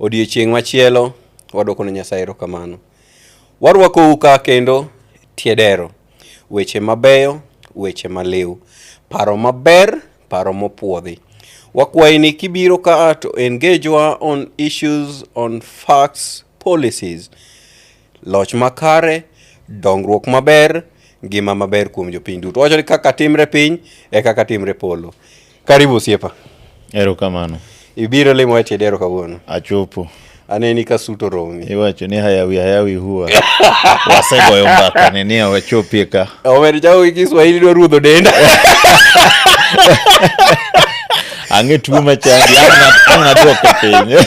Odiochieng' machielo wadwoko ne Nyasaye erokamano. Warwakou ka kendo tiedero. Weche mabeyo, weche maliw. Paro maber, paro mopuodhi. Wakwayi ni kibiro ka to engage wa on issues, on facts, policies. Loch makare, dongruok maber, ngima maber kuom jopiny duto. Wacho ni kaka timre piny e kaka timre polo. Karibu siepa. Erokamano. Ibiro limo e tiedero kawuono. Achopo. Aneni ka suto romi. Iwacho ni hayawi huwa. Wasegoyo mbaka nini wachopie ka. Omer jago gi Kiswahili do ruodho denda. Ange tuo machandi anga dwoko piny.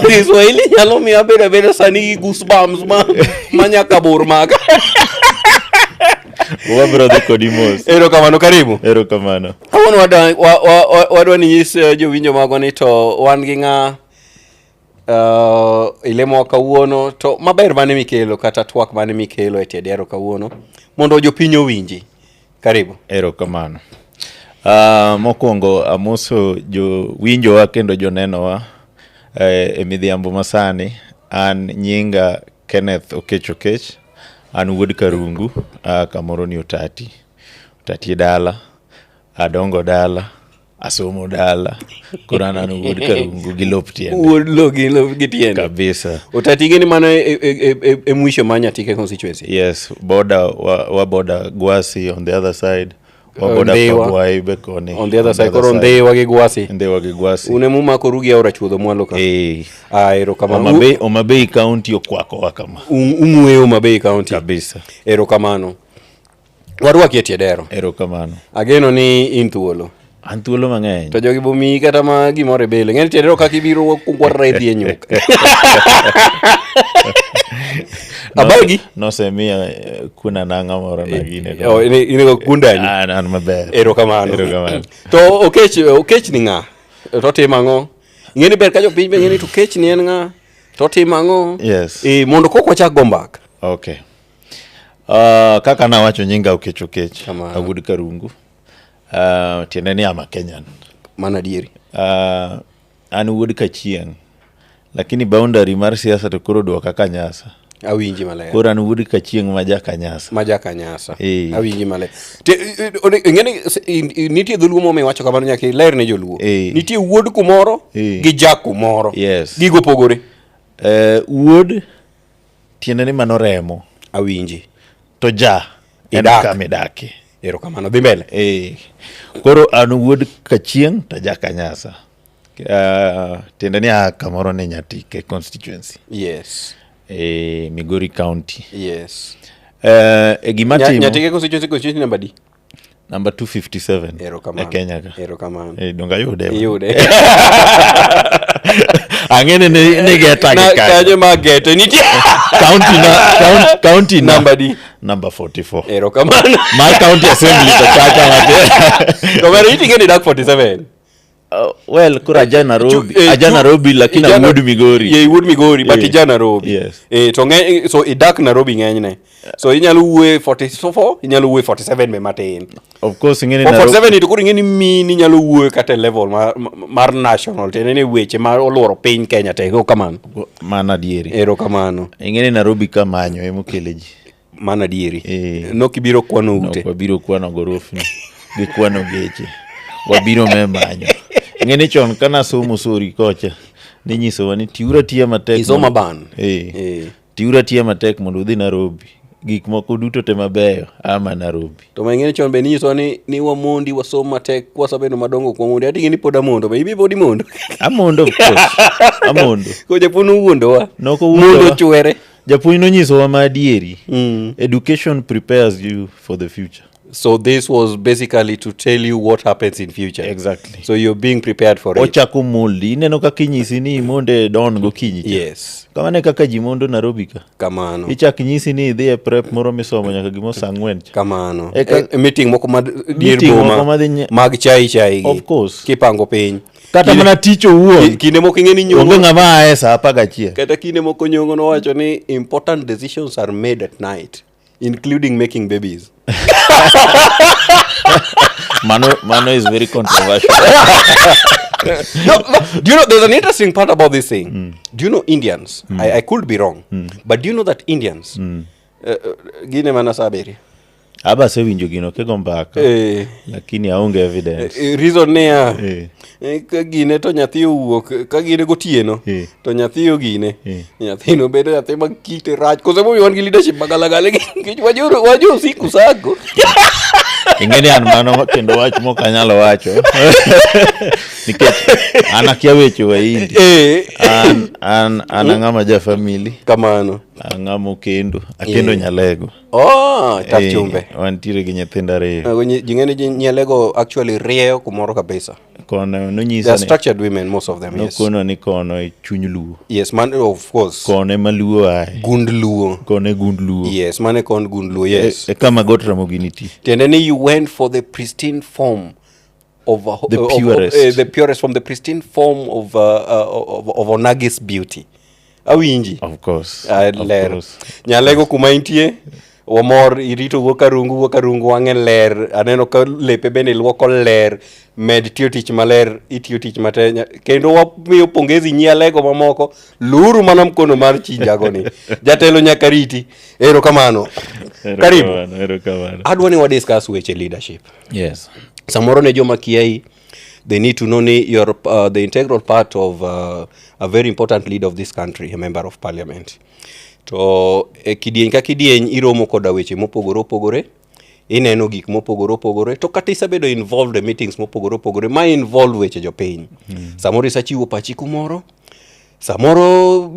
Kiswahili nyalo miyo abedo sani gi goosebumps manyaka bor maka. Wabro dhi kodi mos. Erokamano, karibu. Erokamano. Kawuono wadwa ni nyis jowinjo magwa ni to wan gi ng'a ilemo kawuono to maber mane mikelo kata twak mane mikelo e tiedero kawuono mondo jopiny owinji. Karibu. Erokamano. Mokwongo amoso jo winjo wa kendo joneno wa e midhiambo masani. An nyinga Kenneth Okech. An wuod Karungu, kamoro ni Utati dala, adongo dala, asomo dala, kurana no wuod Karungu gi lop tiende. Wuod gi tiende. Kabisa. Utati gini mana e mwisho manya tike constituency. Yes, border Gwasi on the other side. Border Kabwai Bekoni. On the other side, koro Ndewa gi Gwasi. Ndewa gi Gwasi. Unemu makorugi aora chuodho mwalo ka. Erokamano. Omabei County okwako wakama. Umwe Omabei County. Kabisa. Erokamano. Warwaki e tiedero. Erokamano. Ageno ni in thuolo. An thuolo mang'eny. To jogi bomi kata ma gimore bele. Ng'eni tiedero kaka ibiro kungwarre dhi e nyuk. Abagi nosemia kuna nanga moro na gine. Ine kundani. An maber. Erokamano. To okech ni ng'a? To timo ang'o? Ng'eni ber ka jopiny be ng'eni to kech ni en ng'a? To timo ang'o? Yes. Mondo kok wachak go mbaka. Okay. Kaka nawacho nyinga Okech. Awuod Karungu. Tiende ni ama Kenyan. Mana dieri. An wuod Kachieng'. Lakini boundary mar siasa to koro dwaka Kanyasa. Awinji maler. Koro an wuod Kachieng' maja Kanyasa. Awinji maler. Ng'eni nitie dholuo mo wacho kamano nyaka ler ne joluo. Nitie wuod kumoro gi jak kumoro. Yes. Gigo pogore. Wuod tiende ni mano remo. Awinji. To ja kamedake. Erokamano, dhi mbele. Koro an wuod Kachieng' to ja Kanyasa. Tiende ni kamoro ne Nyatike constituency. Yes. Migori County. Yes. Gimatimo Nyatike constituency number D. Number 257. Erokamano. Kenya ka. Erokamano. Donga yude. Angene ne geta ka. Kaje ma geta nitie. County number D. Number 44. Erokamano. My county assembly to chacha mate. Ko mari itingeni dak 47. Well, kura aja Nairobi lakini wood Migori. Yeah, wood Migori but ija Nairobi. Yes. So idak Nairobi ng'enyne. So inyalo wuo 44, inyalo wuo 47 me matin. Of course ngene Nairobi. 47 to kuri ngeni mini inyalo wuo kata level mar national tenene weche mar oluoro piny Kenya te go kamano. Mana dieri. Erokamano. Ngene Nairobi kamanyo emokeleji. Mana dieri. No kibiro kwano ute. No wabiro kwano gorofni. Gi kwano geche. Wabiro memanyo. Ngene chon kana somo sori kocha ninyiso wani tiura tiya matek. Isoma ban. Tiura tiya matek mondo udhi Nairobi. Gik moko duto te mabeyo ama Nairobi. To ngene chon be ninyiso ni wamondi wasoma matek wasabeno madongo kwa mondi. Ati ngini poda mondo be ibi podi mondo. Amondo of course. Amondo. Ko japunu wuondo wa. Mondo chwere. Japuonj nonyiso wa madieri. Education prepares you for the future. So this was basically to tell you what happens in future. Exactly. So you're being prepared for it. Ochako moldi ineno kaka inyisi ni monde don go kinyi. Yes. Kamane kaka jimondo Nairobi ka. Kamano. Ichak nyisi ni idhi e prep moro misomo nyaka gimo sangwen. Kamano. Meeting moko dier boma mag chai. Of course. Kipango piny. Kata mana ticho wuon. Kinde moko ingeni nyongo. Onge ng'ama ae sa 11. Kata kinde moko nyongo no wacho ni important decisions are made at night, including making babies. Mano is very controversial. Do you know, there's an interesting part about this thing. Do you know Indians? I could be wrong. But do you know that Indians, gine mana saberi? Aba sewinjo gino ke gombaka. Lakini aonge evidence. Reason niya, ka gine to nyathi owuok, ka gine gotieno, to nyathi ogine. Nyathino bedo nyathi makite rach. Kose momi wan gi leadership magalagale, kich wajo siku sako. Ingeni an mano kendo wach mok anyalo wacho. Nikech an akia weche wa indi. An ang'ama ja family. Kamano. Ang'amo kendo. Akendo nyalego. Tak chumbe. Wantiere gi nyithindo ariyo. Jing'eni nyalego actually rieyo kumoro kabisa. Kono nonyisa They are structured women, most of them, yes. Nokono ni kono e chuny luo. Yes, man, of course. Kone maluo ae. Gund luo. Kone gund luo. Yes, mane kon gund luo, yes. Kama got ramoginiti. Tendeni you went for the pristine form of the purest. The purest from the pristine form of Onagis beauty. Awinji. Of course. Nyalego kuma intie. Wamor irito wuokarungu wang'e ler. Aneno ka lepe bende luoko ler. Med tiyo tich maler, itiyo tich matenya. Kendo wamiyo pongezi nyalego mamoko. Luru mana mkono mar chinjagoni. Jatelo nyakariti. Ero kamano. Karibu. Adwani wa discuss weche leadership. Yes. Samoro ne joma kiai, they need to know you're the integral part of a very important leader of this country, a member of parliament. To kidieny ka kidieny iromo koda weche mopogore opogore, ineno gik mopogore opogore, to kata isabedo involved in meetings mopogore opogore, ma involve weche jopiny. Samoro isachiwo pachi kumoro, samoro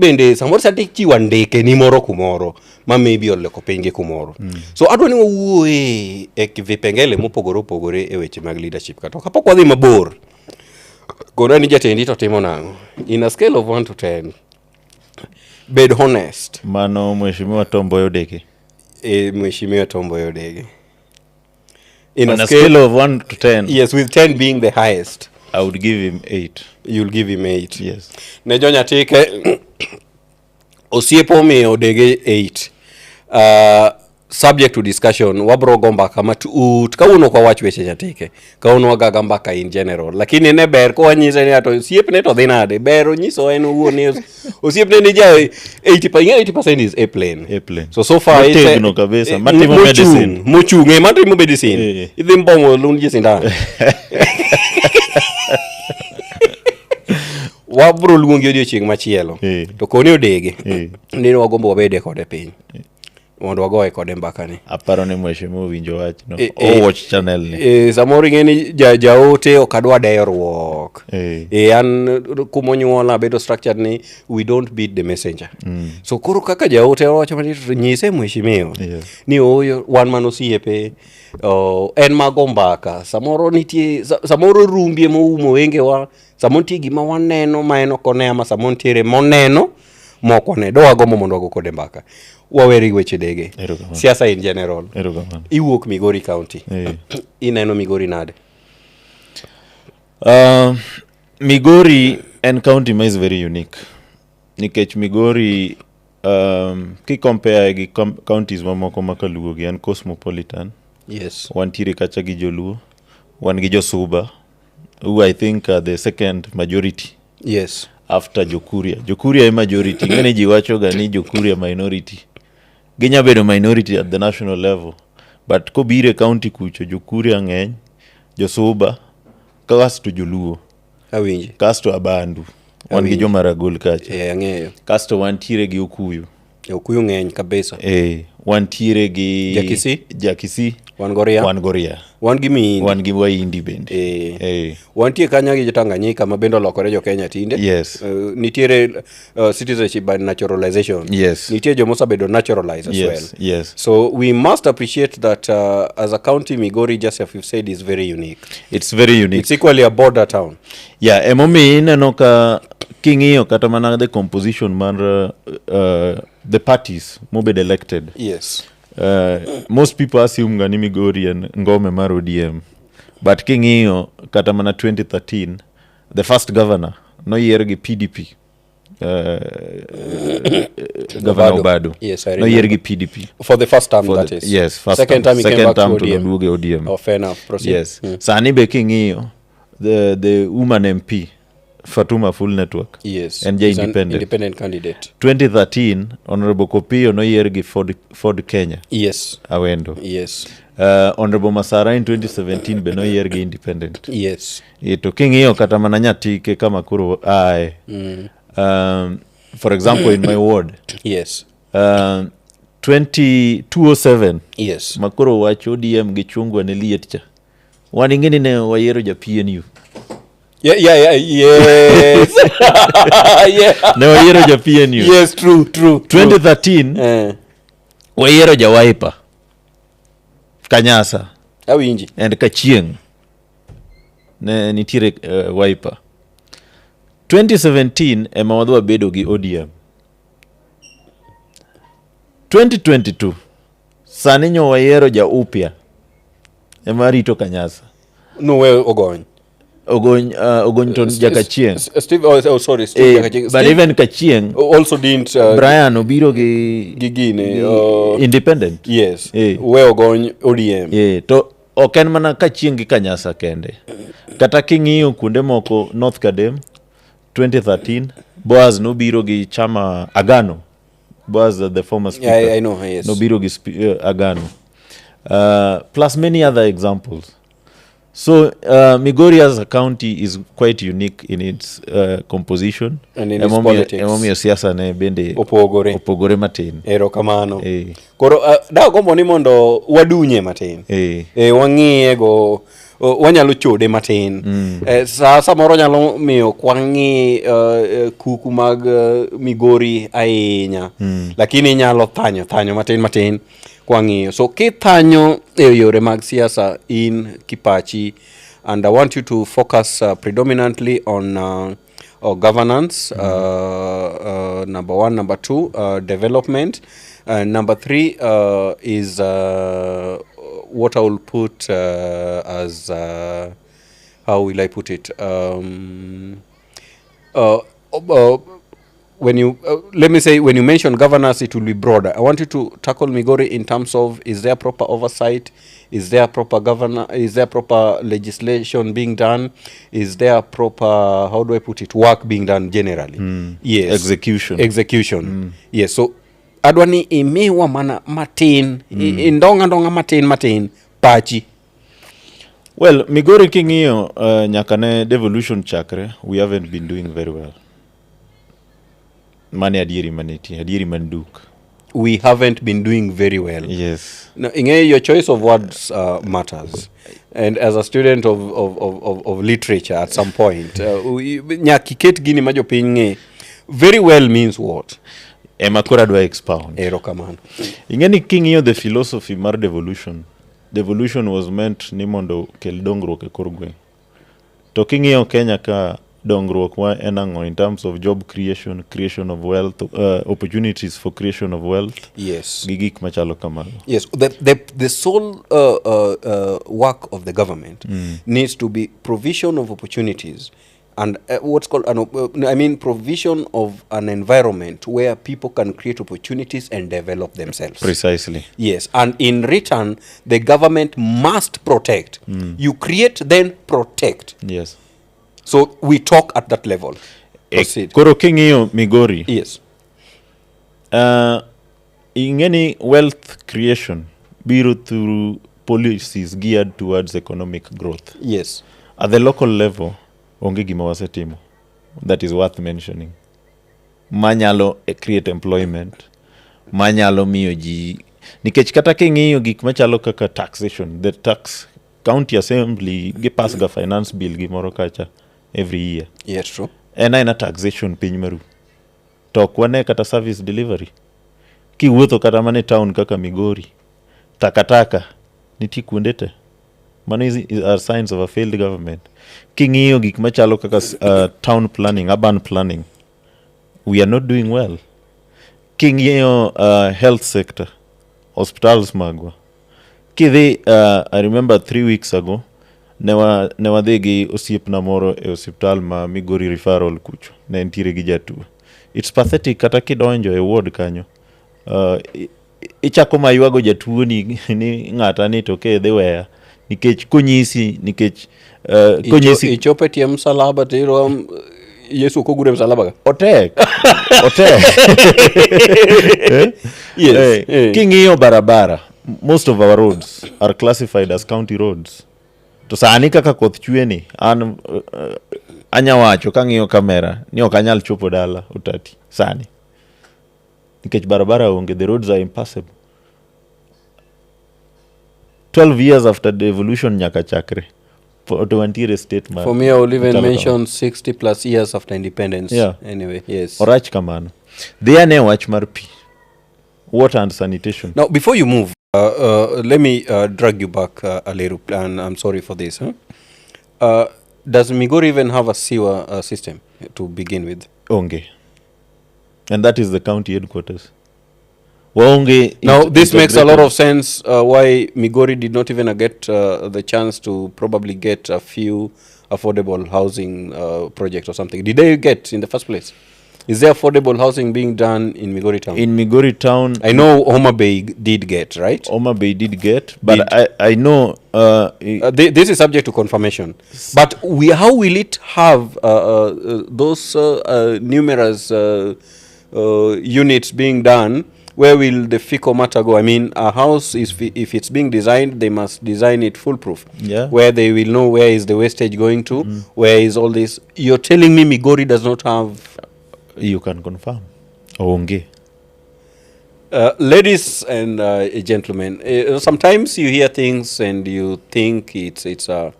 sati chiwa ndeke ni moro kumoro, ma maybe oleko pinge kumoro. So adwani wawuoye vipengele mopogore opogore e weche mag leadership kata kapok wadhi mabor. Gona ni jatendi to timo nang'o. In a scale of 1 to 10, bed honest. Mano mheshimiwa Tomboyo Dege. Mheshimiwa Tomboyo Dege. On a scale of 1 to 10. Yes, with 10 being the highest. I would give him 8. You'll give him 8. Yes. Ne jonya tike osiepo miyo Dege 8. Subject to discussion, wabro gomba kama tuut, kauno kwa wach weche nyatike, kauno wagaga mbaka in general. Lakini ne ber ko wanyise ni ato osiepne to dhi nade, ber onyiso en owuon ni osiepne ni ja 80% is airplane. So far tegno kabisa, matimo medicine. Mochunge, matimo medicine. Idhi mbongo lunji sindan. Wabro luongi odiochieng' machielo. To koni Odege, nino wagombo wabede kode piny. Mondo wagoye kode mbaka ni. Aparo ni mheshimiwa winjo wach no. Watch channel ni. Samoro ng'eni jaote okadwa deyo ruok. An kumonyuola bedo structured ni we don't beat the messenger. So koro kaka jaote owacho mani nyise mheshimiwa ni oyo wan man osiepe en mago mbaka. Samoro rumbie moumo wengewa. Samoro nitie gima waneno ma en okone ama samoro nitiere moneno moko ne. Do wagomo mondo wago kode mbaka. Waweri weche Dege. Siasa in general. Iwuok Migori County. Ineno Migori nade? Migori and county is very unique. Nikech Migori ki compare gi counties mamoko makaluo gi an cosmopolitan. Yes. Wantiere kacha gi Joluo, wan gi Josuba, who I think are the second majority. Yes. After Jokuria. Jokuria is majority. Ngene ji wacho ga ni Jokuria minority. Ginya bedo minority at the national level. But ko bire county kucho Jokuria ng'eny, Josuba, kasto Joluo. Awinji. Kasto Abandu. Wan gi Jomaragol kacha. Ang'eyo. Kasto wantiere gi Okuyu. Okuyu ng'eny kabisa. Wantiere gi Jakisi. Wan Goria. Wan gi Miindi. Wan gi Waindi bende. Wantie kanya gi Tanganyika ma bendo lokore jo Kenya tinde. Yes. Nitiere citizenship by naturalization. Yes. Nitiere jo mosabedo naturalized as well. Yes. So we must appreciate that as a county, Migori, just as you've said, is very unique. It's very unique. It's equally a border town. Yeah, emomi ineno ka king'iyo kata mana the composition man the parties mobed elected. Yes. Most people assume gani Migori and ngome mar ODM, but king'iyo kata mana 2013 the first governor no yier gi PDP. Governor Obado. Yes, I remember. No yier gi PDP for the first time, that is. Yes, first second time he came back to ODM. ODM. Oh, fair enough. Proceed. Yes. Sani be king'iyo the woman MP Fatuma Full Network. Yes. And He's an independent. independent candidate. 2013 Honorable Kopio no yier gi Ford Kenya. Yes. Awendo. Yes. Honorable Masara in 2017 be no yier gi independent. Yes. To king'iyo kata mana nyathi ke kama koro ae. For example, in my ward. Yes. 207. Yes. Makoro wacho ODM gi chungwa ne liet cha. Wan ingeni ne wayiero ja PNU. Yes. Yeah. Ne wayiero ja PNU. Yes, true. 2013 wayiero ja Wiper. Kanyasa. Awinji. And Kachieng. Ne nitire Wiper. 2017 ema wadwa bedo gi ODM. 2022 sani nyo wayiero ja upya ema rito Kanyasa. No way Ogony Ogony ja Kachieng. Steve, sorry, Steve Kachieng. But even Kachieng also didn't Brian obiro gi independent. Yes. We Ogony ODM. To oken mana Kachieng gi Kanyasa kende. Kata king'iyo kuonde moko North Kadem 2013 Boaz no biro gi chama Agano. Boaz the former speaker. Yeah, I know, yes. No biro gi Agano. Plus many other examples. So Migori as a county is quite unique in its composition. And in its politics. Emomiyo siasa ne bende opogore matin. Erokamano. Koro da gombo ni mondo wadunye matin. Wang'iye go wanyalo chode matin. Samoro nyalo miyo kwang'i kuku mag Migori ahinya. Lakini nyalo thanyo matin kwang'iyo. So kithanyo yore mag siasa in Kipachi, and I want you to focus predominantly on governance, number 1, number 2, development, number 3 is what I will put as how will I put it? When you let me say, when you mention governance, it will be broader. I want you to tackle Migori in terms of, is there proper oversight? Is there proper is there proper legislation being done? Is there proper, how do I put it, work being done generally? Yes. Execution. Yes. So adwani imewa mana matin, indonga matin pachi. Well, Migori king'iyo nyakane devolution chakre, we haven't been doing very well. Mane adieri manduk. We haven't been doing very well. Yes. Now, your choice of words matters. And as a student of literature at some point, nyakiket gini majo pinge, very well means what? Emakura dwa expound. Erokamano. Ingeni king'iyo the philosophy mar devolution. Devolution was meant ni mondo kel dongruok e kor gweng'. To king'iyo Kenya ka dongruok wa enango in terms of job creation of wealth, opportunities for creation of wealth. Yes. Gigik machalo kamano. Yes. The sole work of the government needs to be provision of opportunities and what's called provision of an environment where people can create opportunities and develop themselves. Precisely. Yes. And in return, the government must protect. You create, then protect. Yes. So we talk at that level. Proceed. Koro king'iyo Migori. Yes. Ingeni wealth creation biro through policies geared towards economic growth. Yes. At the local level, onge gima wasetimo that is worth mentioning. Manyalo create employment, manyalo miyo ji, nikech kata king'iyo gik machalo kaka taxation, the tax county assembly gi pass ga finance bill gi moro kacha every year. Yes, true. Ena taxation piny maru. To kwane kata service delivery. Kiwuotho kata mane town kaka Migori, takataka niti kuonde te. Mano are signs of a failed government. King'iyo gik machalo kaka town planning, urban planning, we are not doing well. King'iyo health sector, hospitals magwa. Kidhi, I remember 3 weeks ago, ne wadhi gi osiepna moro e hospital ma Migori referral kucho. Ne entiere gi jatuo. It's pathetic kata kidonjo e ward kanyo. Ichako maywago jatuo ni ng'ata ni to ke dhi weya. nikech konyisi ichope tie msalaba tiro Yesu kogure msalaba ka otek yes king'iyo barabara, most of our roads are classified as county roads. To sani kaka koth chweni an anya wacho kang'iyo kamera ni ok anyal chopo dala Utati sani nikech barabara onge, the roads are impassable. 12 years after the evolution nyaka chakre to antiere state man. For me, I will even mention 60 plus years after independence. Yeah. Anyway, yes. Orach kamano. They ne wach mar pi, water and sanitation. Now, before you move, let me drag you back a little, and I'm sorry for this. Does Migori even have a sewer system to begin with? Onge. And that is the county headquarters. Waonge. Now, this makes a lot of sense why Migori did not even get the chance to probably get a few affordable housing projects or something. Did they get in the first place? Is there affordable housing being done in Migori town? In Migori town, I know Homa Bay did get, right? Homa Bay did get, but I know this is subject to confirmation. But how will it have those numerous units being done? Where will the fecal matter go? I mean, a house is if it's being designed, they must design it foolproof. Yeah. Where they will know where is the wastage going to, where is all this. You're telling me Migori does not have. You can confirm. Onge. Ladies and gentlemen, sometimes you hear things and you think it's a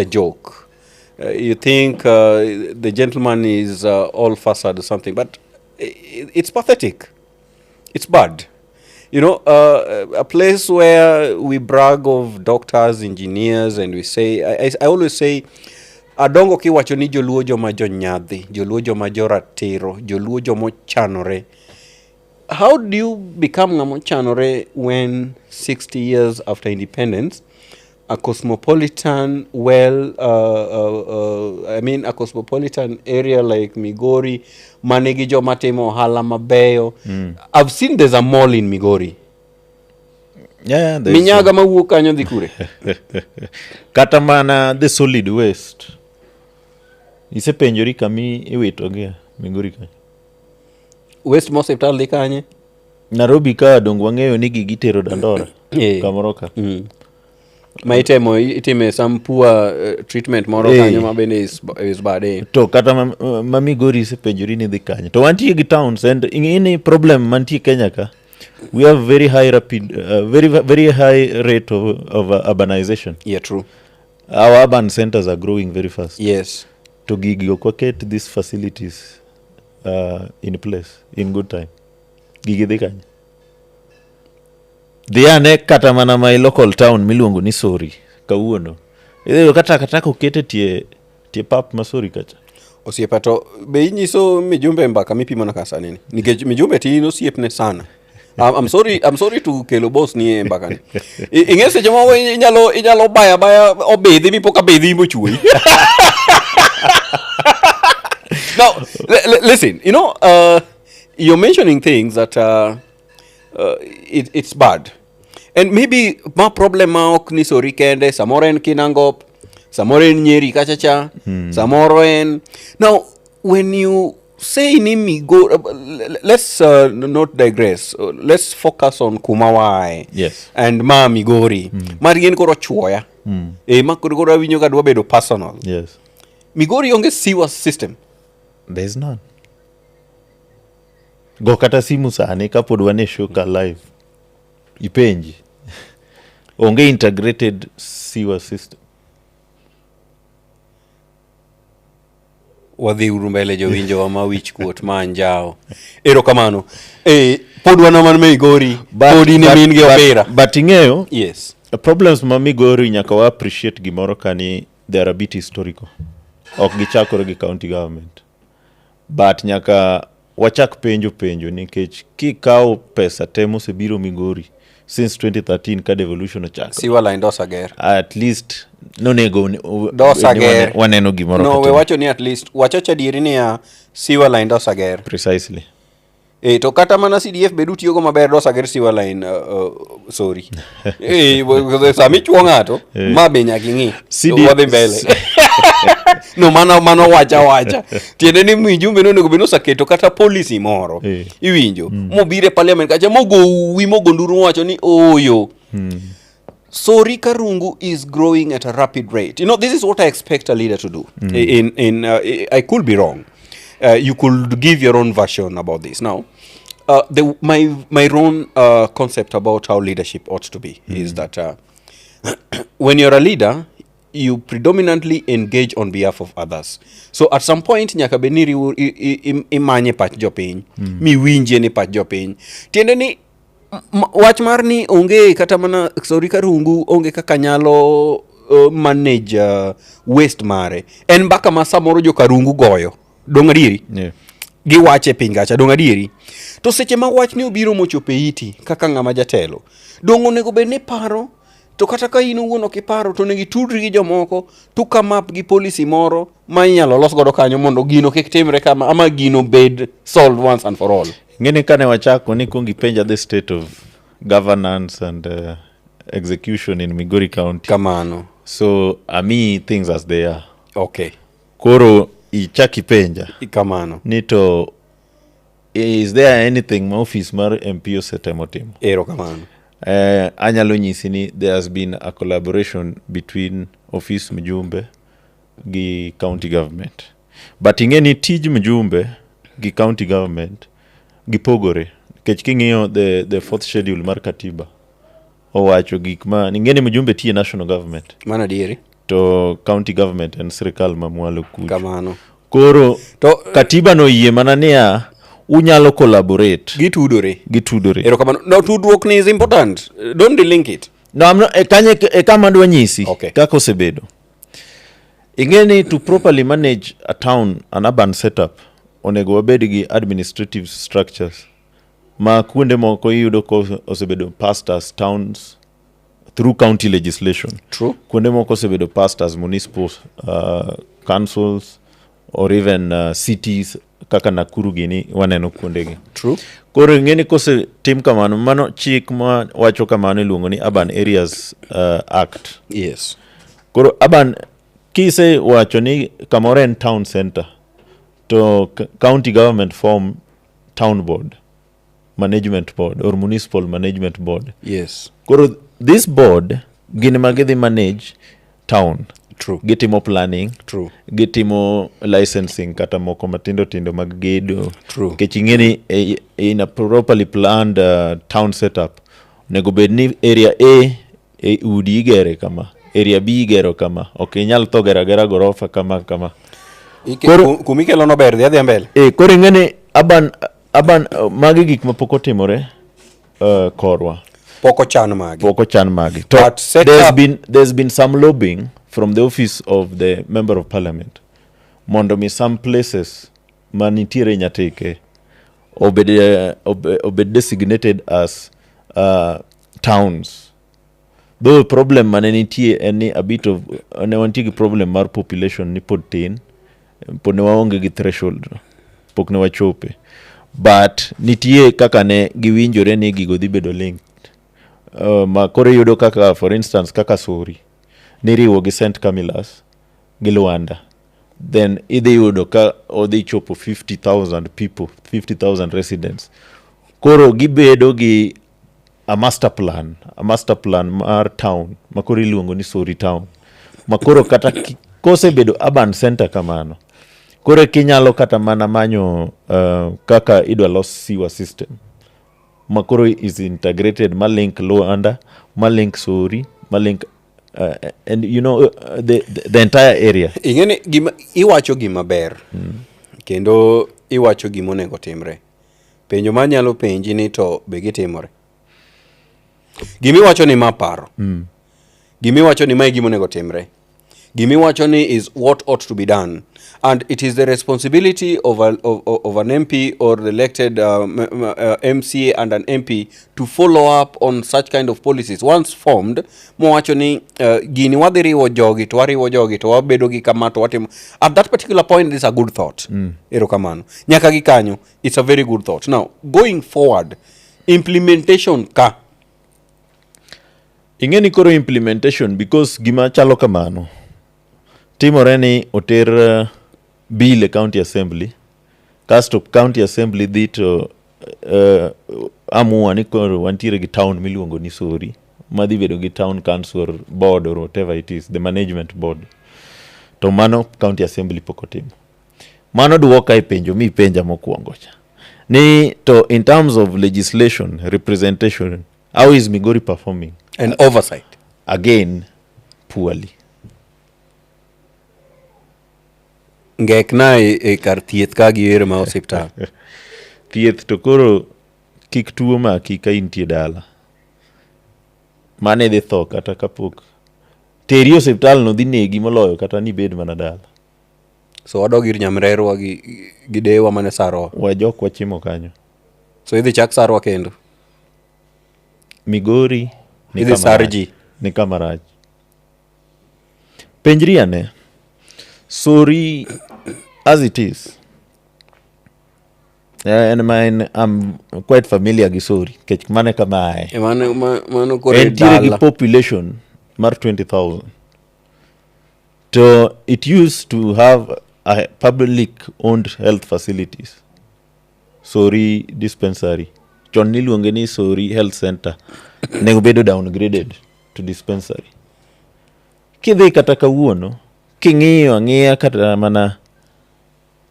joke. You think the gentleman is all facade or something, but it's pathetic. It's bad. You know, a place where we brag of doctors, engineers, and we say, I always say, adongo kiwacho ni joluo joma jonyadhi, joluo joma joratiro, joluo joma chanore. How do you become ngamo chanore when 60 years after independence, a cosmopolitan, a cosmopolitan area like Migori, manigi joma timo ohala mabeyo. I've seen there's a mall in Migori. Yeah, Minyaga mawuok kanyo dhi kure. Kata mana the solid waste. Isepenjori kami iwitogia Migori kanyo. Waste mo hospital dhi kanye? Nairobi ka dong wang'eyo ni gitero Dandora. Kamoro ka. Ma itime some poor treatment moro kanyo ma bende is bad. To kata ma Migori isepenjori ni dhi kanyo. To wantie gi towns and any problem mantie Kenya ka. We have very high very high rate of urbanization. Yeah, true. Our urban centers are growing very fast. Yes. To get these facilities in place in good time. Gigidikanya. Dhiane kata mana my local town miluongo ni Sori kawuono. Idho kata kokete tie pap masori kacha. Osiepato be inyiso mijumbe mbaka mipimo na kasa nini? Nikech mijumbe tino osiepne sana. I'm sorry to kelo boss ni mbaka ni. Ingese joma we inyalo baya obedhi mipoka bedhi mochuoi. Now, listen, you know, you're mentioning things that it's bad. And maybe my problem maok ni Sori kende, samoro en Kinangop, samoro en Nyeri kachacha, samoro en. Now, when you say ni Migori, let's not digress. Let's focus on Kumawai. Yes. And ma Migori. Marien koro chuoya. Ma koro winyo kadwa bedo personal. Yes. Migori onge sewer system. There's none. Go kata simu sani kapod wane show ka live. Ipenji. Onge integrated sewer system. Wadhi urumbele jowinjo wa mawich kuot manjao. Ero kamano. Pod wana man Migori. Pod ine min ge opera. But ing'eyo. Yes. The problems ma Migori nyaka wa appreciate gimoro kani they are a bit historical. Ok gichakore gi county government. But nyaka wachak penjo nikech kikawo pesa temo sebiro Migori since 2013 ka devolution ochako. Siwa line dosa ger. At least no nego dosa ger. Waneno gimoro. No, we wacho ni at least wacho chadieri ni ya siwa line dosa ger. Precisely. To kata mana CDF bedu tiyo go maber dos ager siwa line sorry. Sami chuo ng'ato ma be nyaka ing'i. Wadhi mbele. No mano wacha. Tiende ni Mijumbe no nego beno saketo kata policy moro. Iwinjo. Mobire parliament kacha mogo nduru wacho ni oyo. Sori Karungu is growing at a rapid rate. This is what I expect a leader to do. I could be wrong. You could give your own version about this. Now, my own concept about how leadership ought to be is that when you're a leader, you predominantly engage on behalf of others. So at some point, nyaka beniri imanye pach jopiny, mi winje ni pach jopiny. Tiende ni wach mar ni onge kata mana Sori Karungu onge kaka nyalo manage waste mare. En baka ma samoro jo Karungu goyo. Dong adieri? Yeah. Gi wache piny gacha, dong adieri? To seche ma wach ni obiro mochope iti kaka ng'ama jatelo. Dong onego bed ni paro, to kata ka in owuon ok iparo to negi tudri gi jomoko to come up gi policy moro ma inyalo los godo kanyo mondo gino kik timre kama ama gino bed solved once and for all. Ngeni kane wachako ni kungi penja the state of governance and execution in Migori County. Kamano. So ami things as they are. Okay. Koro ichaki penja. Kamano. Nito, is there anything ma office mar MP osetemo timo? Ero kamano. Anyalo nyisi ni there has been a collaboration between office Mjumbe gi county government. But ingeni tij Mjumbe gi county government gipogore. Kech king'iyo the fourth schedule mar katiba owacho gik ma ingeni Mjumbe tiye national government. Mana dieri. To county government and sirikal mamwalo kucho. Kamano. Koro to katiba no yie mana niya unyalo collaborate. Gitudore. Ero kamano. No, tudruok ni is important. Don't delink it. No, I'm not. Kama ndwa nyisi. Okay. Kako sebedo. Ingeni to properly manage a town, an urban setup, onego wabed gi administrative structures. Ma kuonde moko iyudo ko osebedo passed as towns through county legislation. True. Kuonde moko osebedo passed as municipal councils or even cities kaka Nakuru gini waneno kuondegi. True. Koro ngeni kose tim kamano mano chik ma wacho kamano iluongo ni Urban Areas Act. Yes. Koro urban kise wacho ni kamoro en town center to county government form town board, management board or municipal management board. Yes. Koro this board gini magidhi manage town. True. Gitimo planning. True. Gitimo licensing kata moko matindo mag gedo. True. Kechingeni in a properly planned town setup nego bed ni area A udi igere kama, area B igero kama. Okay, nyal to gera gorofa kama. Kumikelo no ber dhi mbele. Koro ngene aban magi gik mapoko timore korwa. Poko chan magi. There's been some lobbying from the office of the member of parliament. Mondo mi some places manitire nyateke obed designated as towns. Though problem manenitie any a bit of ne wantigi problem mar population ni pod tin, pod ne waonge gi threshold, pok ne wachope. But nitie kaka ne giwinjore ni gigo dhi bedo linked. Ma kore yudo kaka for instance kaka Sori niriwo gi St. Camillus gi Luanda, then idhi yudo ka odhi chopo 50,000 people, 50,000 residents. Koro gibedo gi a master plan mar town makoro iluongo ni Sori town, makoro kata kose bedo urban center kamano, koro kinyalo kata mana manyo kaka idwa los sewer system makoro is integrated malink Luanda, malink Sori, malink and you know the entire area. Ingene iwacho gima ber. Kendo iwacho gima onego timre. Penjo manyalo penji ni to be gitimore. Gima iwacho ni maparo. Gima iwacho ni mai gima onego timre. Gimi wacho ni is what ought to be done, and it is the responsibility of an MP or the elected MCA and an MP to follow up on such kind of policies once formed. Mowacho ni gini wadhi riwo jogi to wariwo jogi to wabedo gi kama to watimo. At that particular point, it's a good thought. Erokamano. Nyaka gi kanyo, it's a very good thought. Now, going forward, implementation ka. Ingeni koro implementation, because gima chalo kamano timore ni oter bill e county assembly, kasto county assembly dhi to amua ni koro wantiere gi town miluongo ni Sori, madhi bedo gi town council or board or whatever it is, the management board. To mano county assembly poko timo. Mano duoka e penjo mi penja mokwongo cha. Ni to in terms of legislation, representation, how is Migori performing? And oversight. Again, poorly. Ngek na e kar thieth ka gi yore ma osiptal. Thieth to koro kik tuo maki ka intie dala. Mane dhi tho kata kapok teri osiptal no dhi negi moloyo kata ni bed mana dala. So wadog ir nyamrerwa gi dewa mane sarwa. Wajok wachimo kanyo. So idhi chak sarwa kendo. Migori ni idhi sarji. Ni kamaraj. Penjri ane. Sori as it is. And mine, I'm quite familiar gi Sori. Kech mane kamae. Mano kore dala. And population mar 20,000. So it used to have a public owned health facilities. Sori dispensary. Chon niluonge ni Sori health center. Nego bedo downgraded to dispensary. Kidhi kata kawuono, king'iyo ang'iya kata mana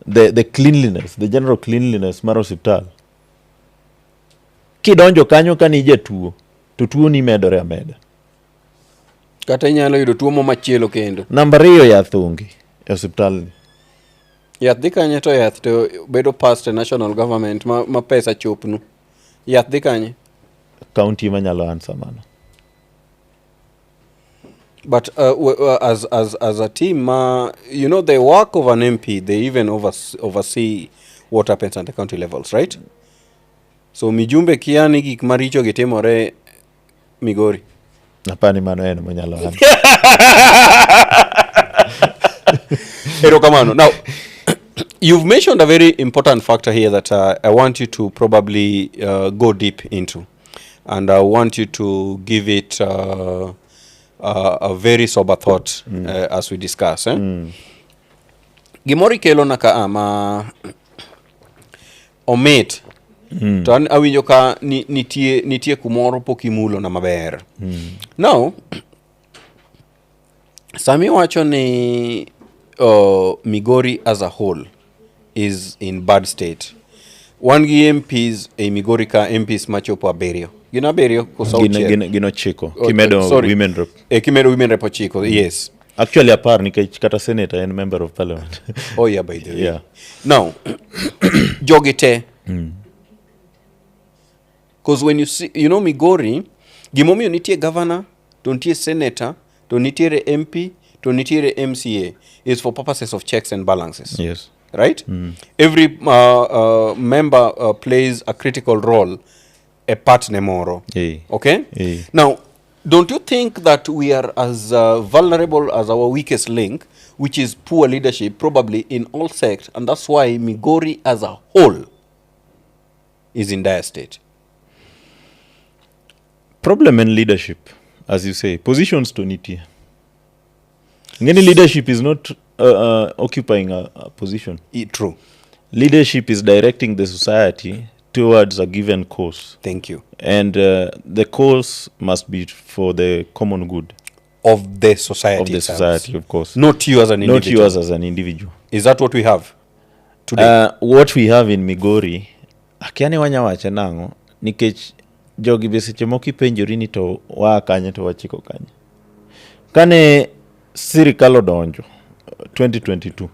the cleanliness, the general cleanliness mar osiptal. Kidonjo kanyo kani jatuo, to tuo ni medore ameda. Kata inyalo yudo tuo machielo kendo. Number 2 yath onge e osiptal ni. Yath dhi kanye to yath to bedo past national government ma pesa chopnu. Yath dhi kanye? County manyalo answer mano. But as a team, you know, the work of an MP, they even oversee what happens at the county levels, right? So mijumbe kiani gik maricho gitimore Migori. Napani mano eno manyalo answer. Erokamano. Now, you've mentioned a very important factor here that I want you to probably go deep into. And I want you to give it a very sober thought as we discuss. Gimori kelo naka ama omit. To awinjo ka nitie kumoro pokimulo na maber. Now, Sami wacho ni Migori as a whole is in bad state. One MPs Migori ka MPs machopo aberio. Gina berio ko sauche. Gino chiko. Kimedo women rep. Kimedo women rep chiko. Yes. Actually apart ni kata senator and member of parliament. Oh yeah, by the way. Yeah. Now, jogite. Because when you see, you know, Migori, gimomi nitie governor, to nitie senator, to nitie MP, to nitie MCA is for purposes of checks and balances. Yes. Right? Every member plays a critical role, a part nemoro. Okay? Now, don't you think that we are as vulnerable as our weakest link, which is poor leadership, probably in all sects, and that's why Migori as a whole is in dire state? Problem in leadership, as you say, positions to niti. Any leadership is not occupying a position. True. Leadership is directing the society towards a given cause. Thank you. And the cause must be for the common good. Of the society. Of the society, of course. Not you as an individual. Not you as an individual. Is that what we have today? What we have in Migori, akiane wanyawache nango, nikech jogi beseche moki penjori ni to wa kanye to wachiko kanye. Kane sirikal odonjo 2022.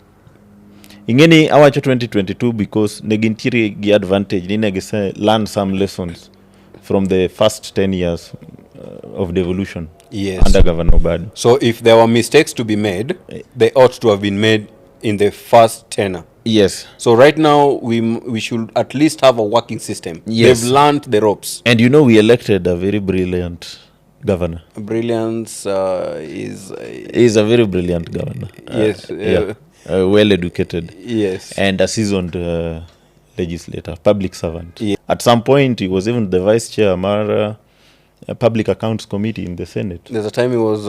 Ingeni awacho 2022 because negintiere gi advantage ni negise learn some lessons from the first 10 years of devolution. Yes. under Governor Obado. So if there were mistakes to be made, they ought to have been made in the first tenure. Yes. So right now we should at least have a working system. Yes. They've learned the ropes. And you know, we elected a very brilliant governor. Brilliance is He's a very brilliant governor. yes, Well educated. yes, And a seasoned legislator, public servant. Yeah. At some point, he was even the vice chair of our Public Accounts Committee in the Senate. There's a time he was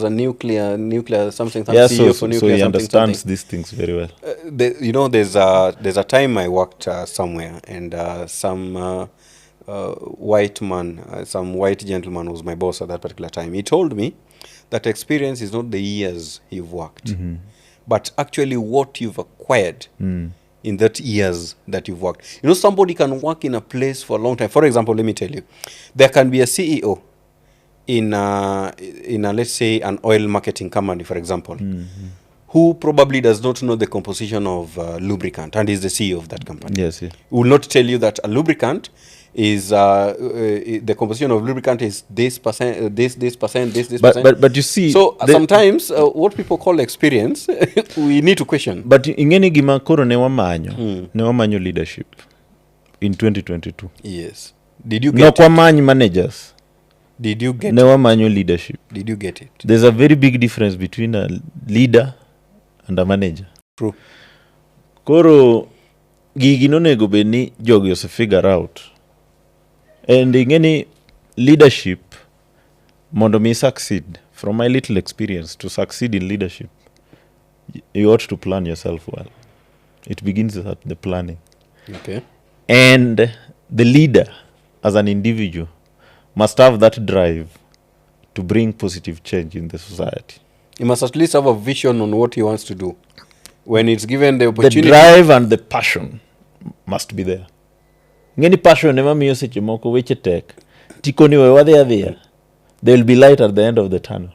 a nuclear something Yeah, CEO so, for so nuclear he something, understands something. these things very well. There's a time I worked somewhere, and some white man, some white gentleman was my boss at that particular time. He told me that experience is not the years you've worked, but actually what you've acquired in that years that you've worked. You know, somebody can work in a place for a long time. For example, let me tell you, there can be a CEO in a let's say an oil marketing company, for example, who probably does not know the composition of lubricant and is the CEO of that company. Yes, yeah. Will not tell you that a lubricant is the composition of lubricant is this percent, this percent, this percent. But you see, So sometimes what people call experience, we need to question. But ingeni gima koro ne wamanyo leadership in 2022. Yes. Did you No get kwa manyo managers. Did you get Ne wamanyo leadership. Did you get it? There's a very big difference between a leader and a manager. True. Koro gigi nonego bedni jogi ose figure out. And ingeni leadership, mondo mi succeed, from my little experience, to succeed in leadership, you ought to plan yourself well. It begins at the planning. Okay. And the leader, as an individual, must have that drive to bring positive change in the society. He must at least have a vision on what he wants to do. When it's given the The opportunity. drive and the passion must be there. Ngeni passion ema miyo seche moko weche tek. Tikoni we wadhi adhiya. There will be light at the end of the tunnel.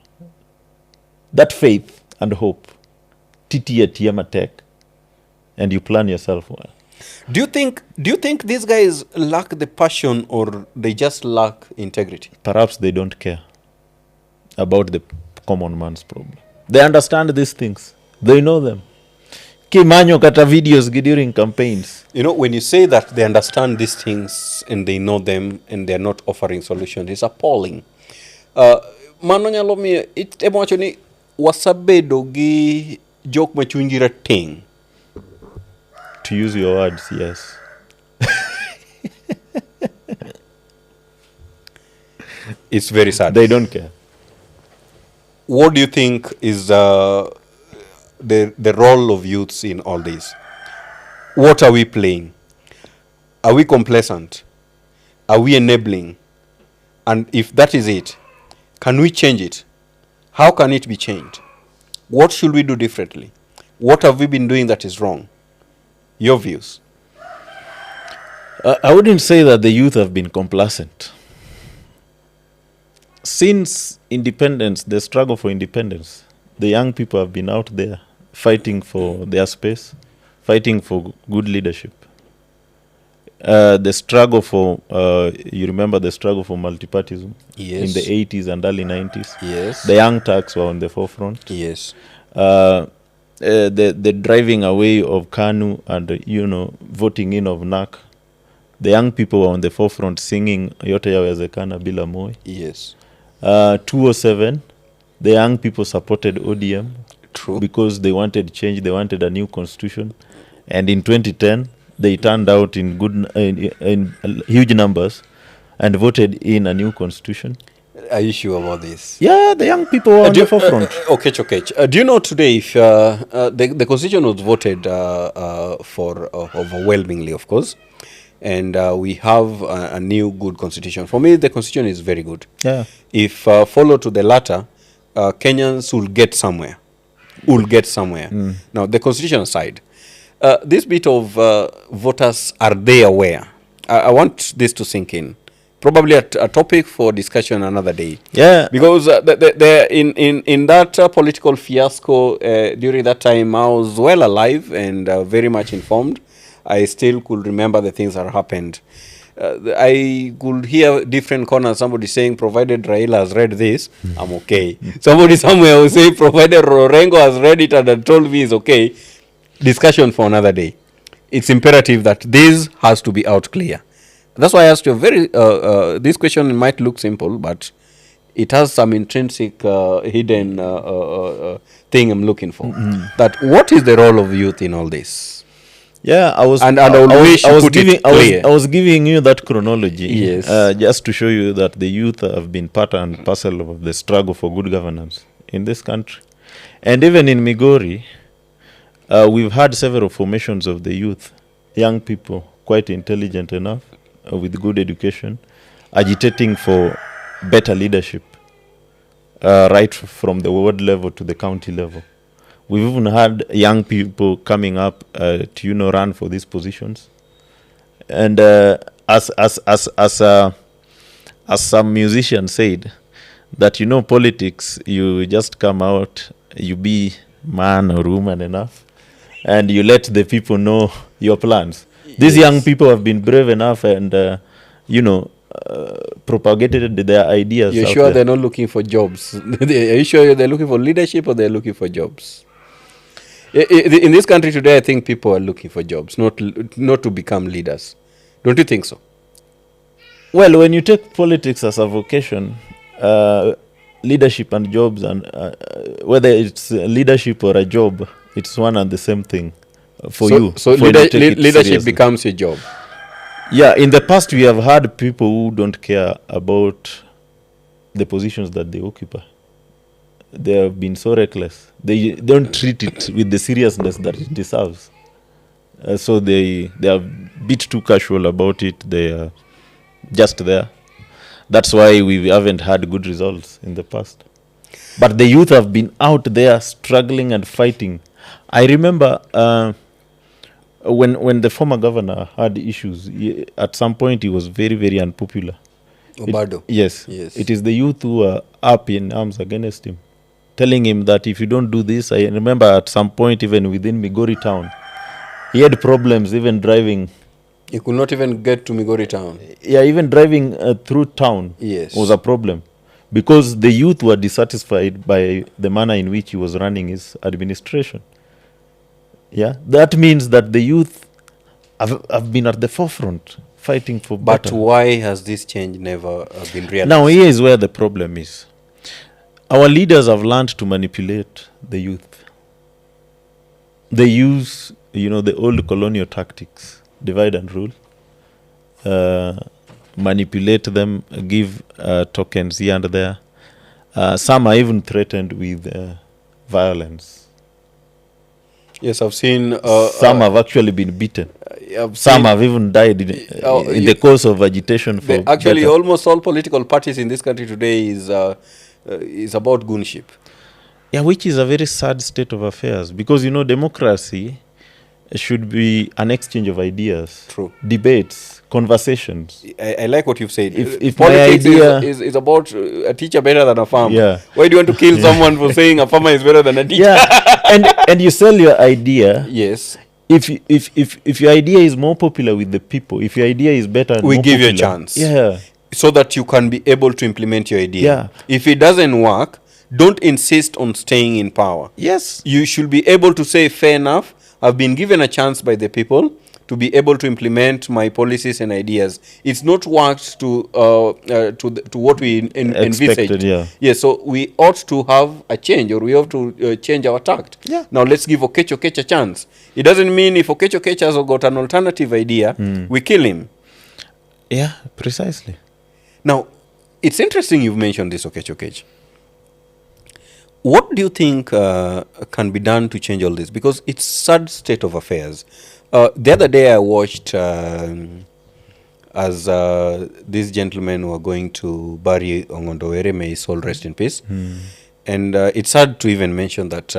That faith and hope. Titiya tiya matek. And you plan yourself well. Do you think these guys lack the passion or they just lack integrity? Perhaps they don't care about the common man's problem. They understand these things. They know them. Kimanyo kata videos during campaigns. You know, when you say that they understand these things and they know them and they're not offering solutions, it's appalling. Mano nyalo miyo emo wacho ni wasabedo gi jok machunygi rateng. To use your words, yes. It's very sad. They don't care. What do you think is the role of youths in all this? What are we playing? Are we complacent? Are we enabling? And if that is it, can we change it? How can it be changed? What should we do differently? What have we been doing that is wrong? Your views. I wouldn't say that the youth have been complacent. Since independence, the struggle for independence, the young people have been out there fighting for their space, fighting for good leadership. The struggle for, you remember the struggle for multipartyism? Yes. In the 80s and early 90s? Yes. The young Turks were on the forefront. Yes. The driving away of KANU and, voting in of NAC. The young people were on the forefront singing Yote Yawezekana Bila Moi. Yes. 2007, the young people supported ODM. True. Because they wanted change, they wanted a new constitution. And in 2010, they turned out in huge numbers and voted in a new constitution. Are you sure about this? Yeah, the young people were on the forefront. Okay. Do you know today if the constitution was voted for overwhelmingly, of course, and we have a new good constitution. For me, the constitution is very good. Yeah. If followed to the latter, Kenyans will get somewhere. Now, the constitution aside, this bit of voters, are they aware? I want this to sink in. Probably a topic for discussion another day. Yeah. Because in that political fiasco during that time, I was well alive and very much informed. I still could remember the things that happened. I could hear different corners, somebody saying, provided Raila has read this, I'm okay. Somebody somewhere will say, provided Rorengo has read it and told me it's okay. Discussion for another day. It's imperative that this has to be out clear. That's why I asked you this question might look simple, but it has some intrinsic hidden thing I'm looking for. That what is the role of youth in all this? Yeah, I was giving you that chronology, yes, just to show you that the youth have been part and parcel of the struggle for good governance in this country. And even in Migori, we've had several formations of the youth, young people, quite intelligent enough, with good education, agitating for better leadership, right from the ward level to the county level. We've even had young people coming up to run for these positions, and as some musician said, that politics, you just come out, you be man or woman enough, and you let the people know your plans. These young people have been brave enough and propagated their ideas. You're sure they're not looking for jobs? Are you sure they're looking for leadership or they're looking for jobs? In this country today, I think people are looking for jobs, not to become leaders. Don't you think so? Well, when you take politics as a vocation, leadership and jobs, and whether it's leadership or a job, it's one and the same thing for you. So leadership becomes your job. Yeah, in the past we have had people who don't care about the positions that they occupy. They have been so reckless. They don't treat it with the seriousness that it deserves. So they are a bit too casual about it. They are just there. That's why we haven't had good results in the past. But the youth have been out there struggling and fighting. I remember when the former governor had issues, at some point he was very, very unpopular. Obado. Yes. It is the youth who are up in arms against him, telling him that if you don't do this. I remember at some point, even within Migori town, he had problems even driving. He could not even get to Migori town. Yeah, even driving through town was a problem, because the youth were dissatisfied by the manner in which he was running his administration. Yeah, that means that the youth have been at the forefront fighting for better. But why has this change never been realized? Now, here is where the problem is. Our leaders have learned to manipulate the youth. They use, the old colonial tactics, divide and rule, manipulate them, give tokens here and there. Some are even threatened with violence. Yes, I've seen... some have actually been beaten. Some have even died in the course of agitation for actually, better. Almost all political parties in this country today is about goonship. Yeah, which is a very sad state of affairs, because, democracy should be an exchange of ideas. True. Debates, conversations. I like what you've said. If politics my idea is about a teacher better than a farmer. Yeah. Why do you want to kill someone for saying a farmer is better than a teacher? Yeah, and you sell your idea. Yes. If your idea is more popular with the people, if your idea is better, and we more give popular, you a chance. Yeah. So that you can be able to implement your idea. Yeah. If it doesn't work, don't insist on staying in power. Yes. You should be able to say, fair enough, I've been given a chance by the people to be able to implement my policies and ideas. It's not worked to what we envisaged. Yeah. Yes, so we ought to have a change, or we have to change our tact. Yeah. Now let's give Okecho Kech a chance. It doesn't mean if Okecho Kech has got an alternative idea, we kill him. Yeah, precisely. Now, it's interesting you've mentioned this, Okecho Kech. What do you think can be done to change all this? Because it's sad state of affairs. The other day I watched as these gentlemen were going to bury Ongondowere, may his soul rest in peace. And it's sad to even mention that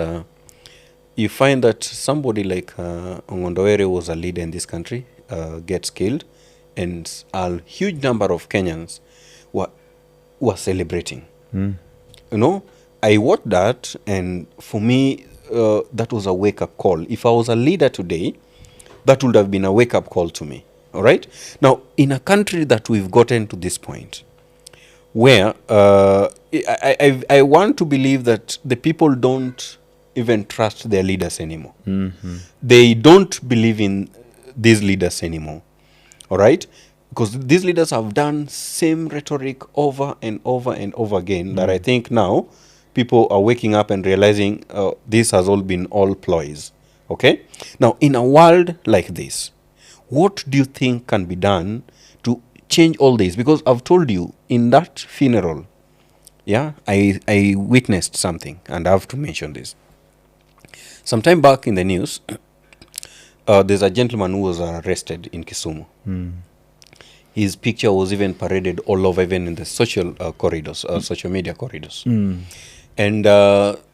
you find that somebody like Ongondowere was a leader in this country, gets killed, and a huge number of Kenyans were celebrating. I watched that, and for me, that was a wake-up call. If I was a leader today, that would have been a wake-up call to me. All right. Now, in a country that we've gotten to this point, where I want to believe that the people don't even trust their leaders anymore. They don't believe in these leaders anymore. All right? Because these leaders have done same rhetoric over and over and over again that I think now people are waking up and realizing this has all been all ploys. Okay? Now, in a world like this, what do you think can be done to change all this? Because I've told you, in that funeral, yeah, I witnessed something, and I have to mention this. Sometime back in the news, there's a gentleman who was arrested in Kisumu. His picture was even paraded all over, even in the social corridors, social media corridors. And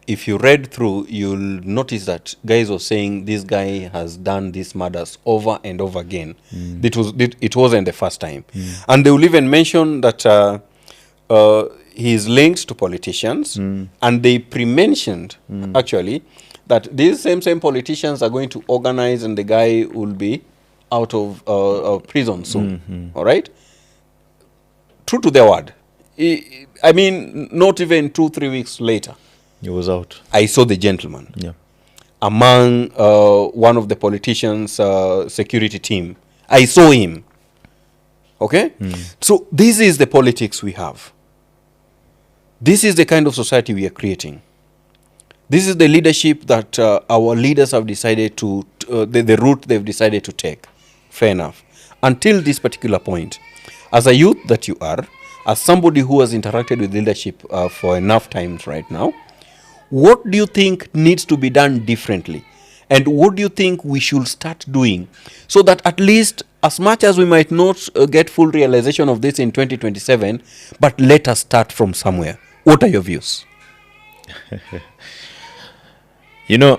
if you read through, you'll notice that guys were saying this guy has done these murders over and over again. It wasn't the first time. And they will even mention that he's linked to politicians, and they pre-mentioned, actually, that these same politicians are going to organize and the guy will be out of prison soon. All right? True to their word. I mean, not even 2-3 weeks later, He was out. I saw the gentleman Yeah. among one of the politicians' security team. I saw him. Okay? So this is the politics we have. This is the kind of society we are creating. This is the leadership that our leaders have decided to, the route they've decided to take. Fair enough. Until this particular point, as a youth that you are, as somebody who has interacted with leadership for enough times right now, what do you think needs to be done differently? And what do you think we should start doing so that at least, as much as we might not get full realization of this in 2027, but let us start from somewhere? What are your views? You know,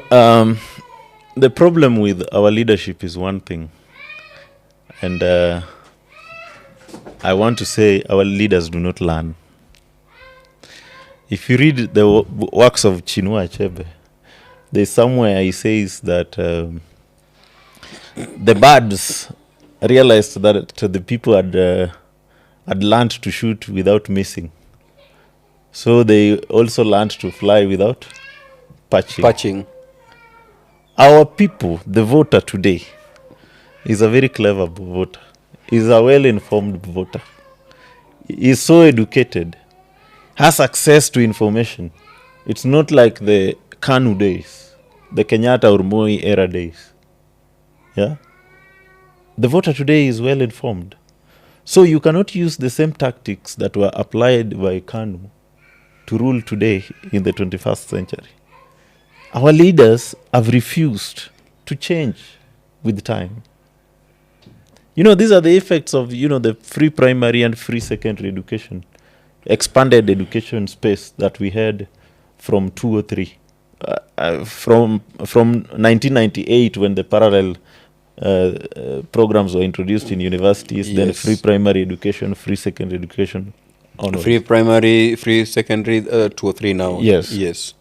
the problem with our leadership is one thing. And I want to say our leaders do not learn. If you read the works of Chinua Achebe, there's somewhere he says that the birds realized that the people had learned to shoot without missing. So they also learned to fly without patching. Our people, the voter today, is a very clever voter. Is a well-informed voter. Is so educated, has access to information. It's not like the KANU days, the Kenyatta or Moi era days. Yeah? The voter today is well-informed. So you cannot use the same tactics that were applied by KANU to rule today in the 21st century. Our leaders have refused to change with time. You know, these are the effects of, the free primary and free secondary education, expanded education space that we had from 203, from 1998 when the parallel programs were introduced in universities, Yes. then free primary education, free secondary education. Onwards. Free primary, free secondary, 203 now. Yes. Yes.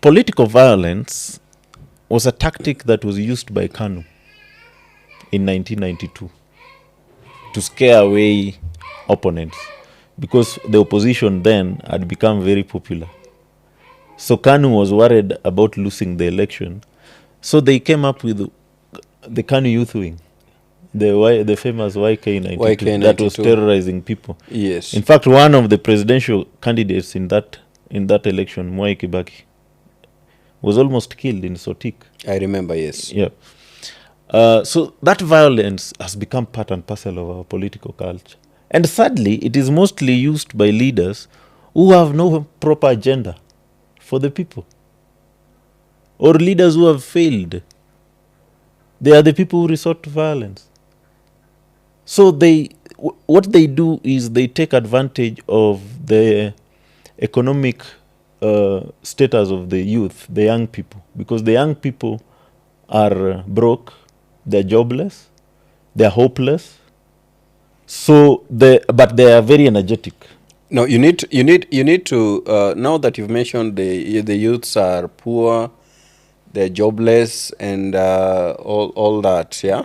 Political violence was a tactic that was used by KANU in 1992 to scare away opponents because the opposition then had become very popular. So KANU was worried about losing the election. So they came up with the KANU Youth Wing, the famous YK92, YK92. that was terrorizing people. Yes. In fact, one of the presidential candidates in that election, Mwai Kibaki, was almost killed in Sotik. I remember, yes. Yeah. So that violence has become part and parcel of our political culture. And sadly, it is mostly used by leaders who have no proper agenda for the people. Or leaders who have failed. They are the people who resort to violence. So what they do is they take advantage of the economic status of the youth, the young people, because the young people are broke, they're jobless, they're hopeless. So but they are very energetic. No, you need to now that you've mentioned the youths are poor, they're jobless, and all that. Yeah,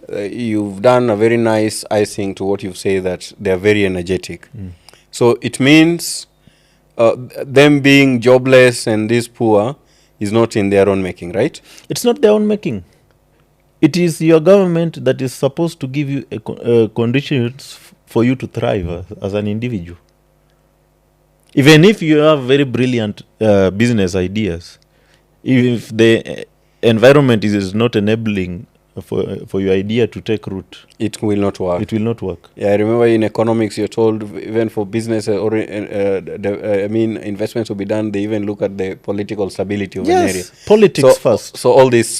you've done a very nice icing to what you've said, that they're very energetic. So it means them being jobless and this poor is not in their own making, right? It's not their own making. It is your government that is supposed to give you conditions for you to thrive as an individual. Even if you have very brilliant business ideas, if the environment is not enabling for your idea to take root, It will not work. it will not work. Yeah, I remember in economics, you're told even for business investments will be done. They even look at the political stability of an area. Yes, politics first. So all this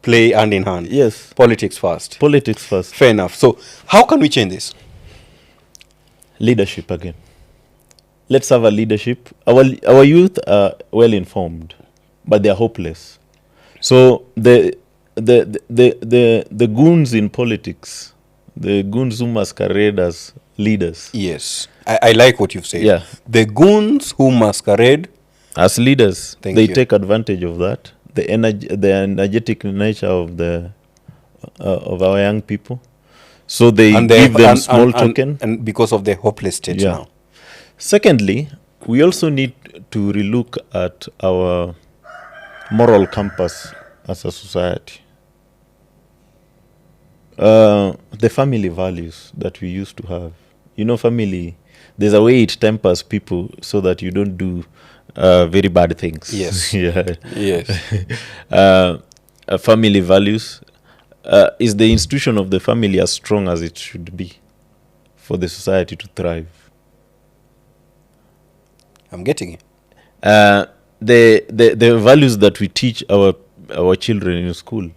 play hand in hand. Yes, Politics first. politics first. Fair enough. So how can we change this? Leadership again. Let's have a leadership. Our youth are well informed, but they are hopeless. So the goons in politics, the goons who masquerade as leaders, Yes, I like what you've said. Yeah. The goons who masquerade. as leaders, Thank they you. take advantage of that. The energetic nature of our young people. So they give them small token. And because of the hopeless state Yeah. now. Secondly, we also need to relook at our moral compass as a society. The family values that we used to have. You know, family, there's a way it tempers people so that you don't do very bad things. Yes. Yeah. Yes. Family values. Is the institution of the family as strong as it should be for the society to thrive? I'm getting it. The values that we teach our children in school,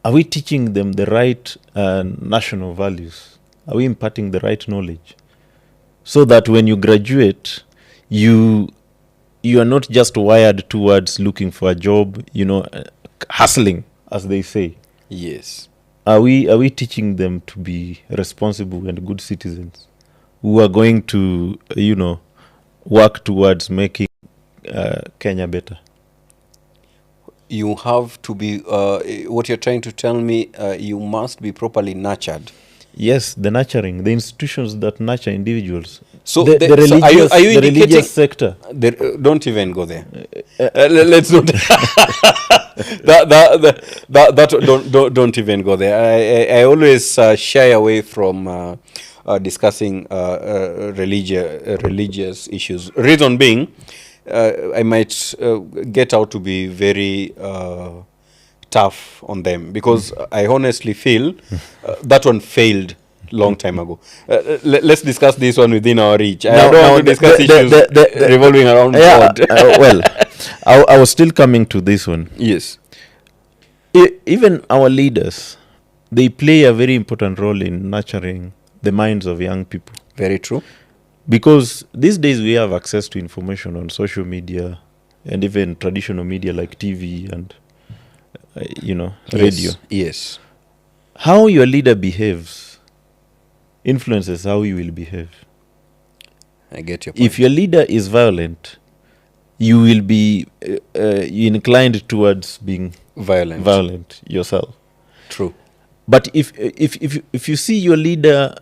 are we teaching them the right national values? Are we imparting the right knowledge? So that when you graduate, you are not just wired towards looking for a job, hustling, as they say. Yes. Are we teaching them to be responsible and good citizens who are going to, work towards making Kenya better? You have to be, what you're trying to tell me, you must be properly nurtured. Yes, the nurturing, the institutions that nurture individuals. So the religious, are you the indicating religious sector. Don't even go there. Let's not. Don't even go there. I always shy away from discussing religious issues. Reason being, I might get out to be very tough on them, because I honestly feel that one failed long time ago. Let's discuss this one within our reach. I don't want to discuss issues revolving around God. Well, I was still coming to this one. Yes. Even our leaders, they play a very important role in nurturing the minds of young people. Very true. Because these days we have access to information on social media and even traditional media like TV and radio. Yes. How your leader behaves influences how you will behave. I get your point. If your leader is violent, you will be inclined towards being violent yourself. True. But if you see your leader,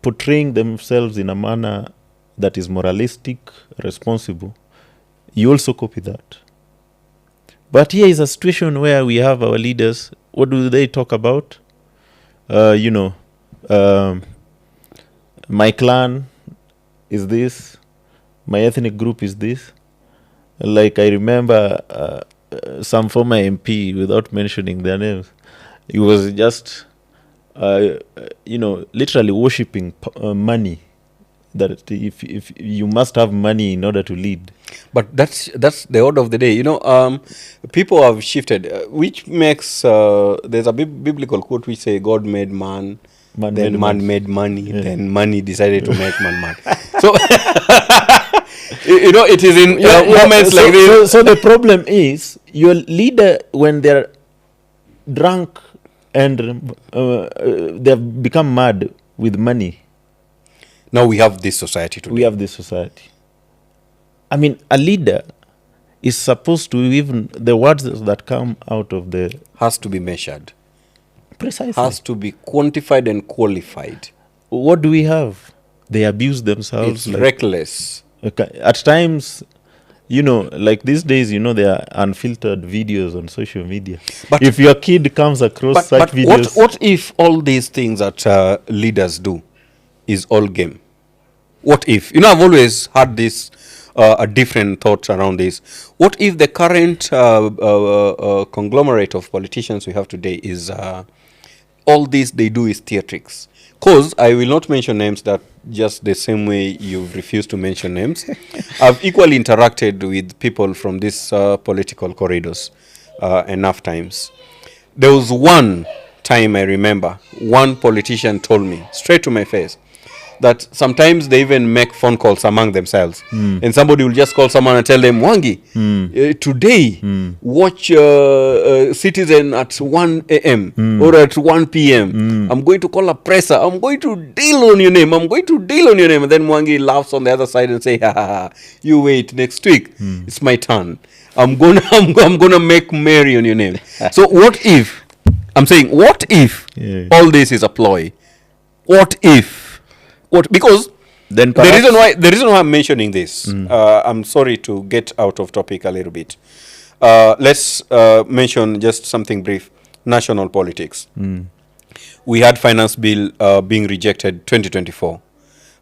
portraying themselves in a manner that is moralistic, responsible, you also copy that. But here is a situation where we have our leaders. What do they talk about? My clan is this. My ethnic group is this. Like I remember some former MP, without mentioning their names, he was just, literally worshipping money. That if you must have money in order to lead. But that's the order of the day. People have shifted, which makes there's a biblical quote which say God made man, then man made money, then money decided to make man. So it is in moments like this. So the problem is your leader, when they're drunk and they've become mad with money. Now we have this society today. We have this society. I mean, a leader is supposed to, even the words that come out of the... Has to be measured. Precisely. Has to be quantified and qualified. What do we have? They abuse themselves. It's reckless. Okay. At times, like these days, there are unfiltered videos on social media. But if your kid comes across such videos... What if all these things that leaders do is all game? What if? I've always had this a different thought around this. What if the current conglomerate of politicians we have today is all this they do is theatrics? Because I will not mention names, that just the same way you've refused to mention names. I've equally interacted with people from these political corridors enough times. There was one time I remember, one politician told me straight to my face that sometimes they even make phone calls among themselves. And somebody will just call someone and tell them, Wangi, today, watch Citizen at 1 a.m. or at 1 p.m. I'm going to call a presser. I'm going to deal on your name. I'm going to deal on your name. And then Wangi laughs on the other side and say, ha, ha, ha, you wait, next week, it's my turn. I'm gonna make merry on your name. So what if, I'm saying, what if all this is a ploy? What if? Because then the reason why I'm mentioning this, I'm sorry to get out of topic a little bit. Let's mention just something brief. National politics. We had finance bill being rejected 2024.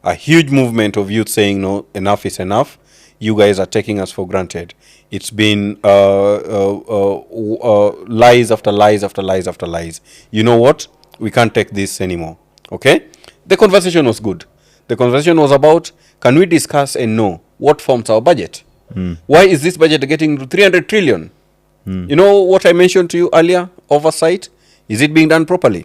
A huge movement of youth saying, no, enough is enough. You guys are taking us for granted. It's been lies after lies after lies after lies. You know what? We can't take this anymore. Okay? The conversation was good. The conversation was about, can we discuss and know what forms our budget? Why is this budget getting to 300 trillion? You know what I mentioned to you earlier? Oversight. Is it being done properly?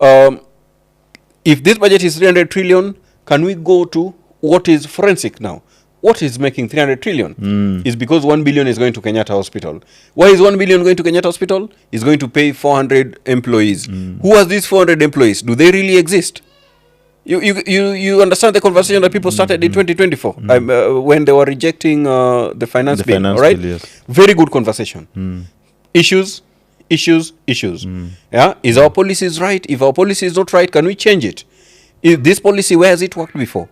If this budget is 300 trillion, can we go to what is forensic now? What is making 300 trillion? Is because 1 billion is going to Kenyatta Hospital. Why is 1 billion going to Kenyatta Hospital? It's going to pay 400 employees. Who are these 400 employees? Do they really exist? You understand the conversation that people started in 2024 when they were rejecting the finance bill, right? Bill, yes. Very good conversation. Issues. Yeah, is our policies right? If our policy is not right, can we change it? If this policy, where has it worked before?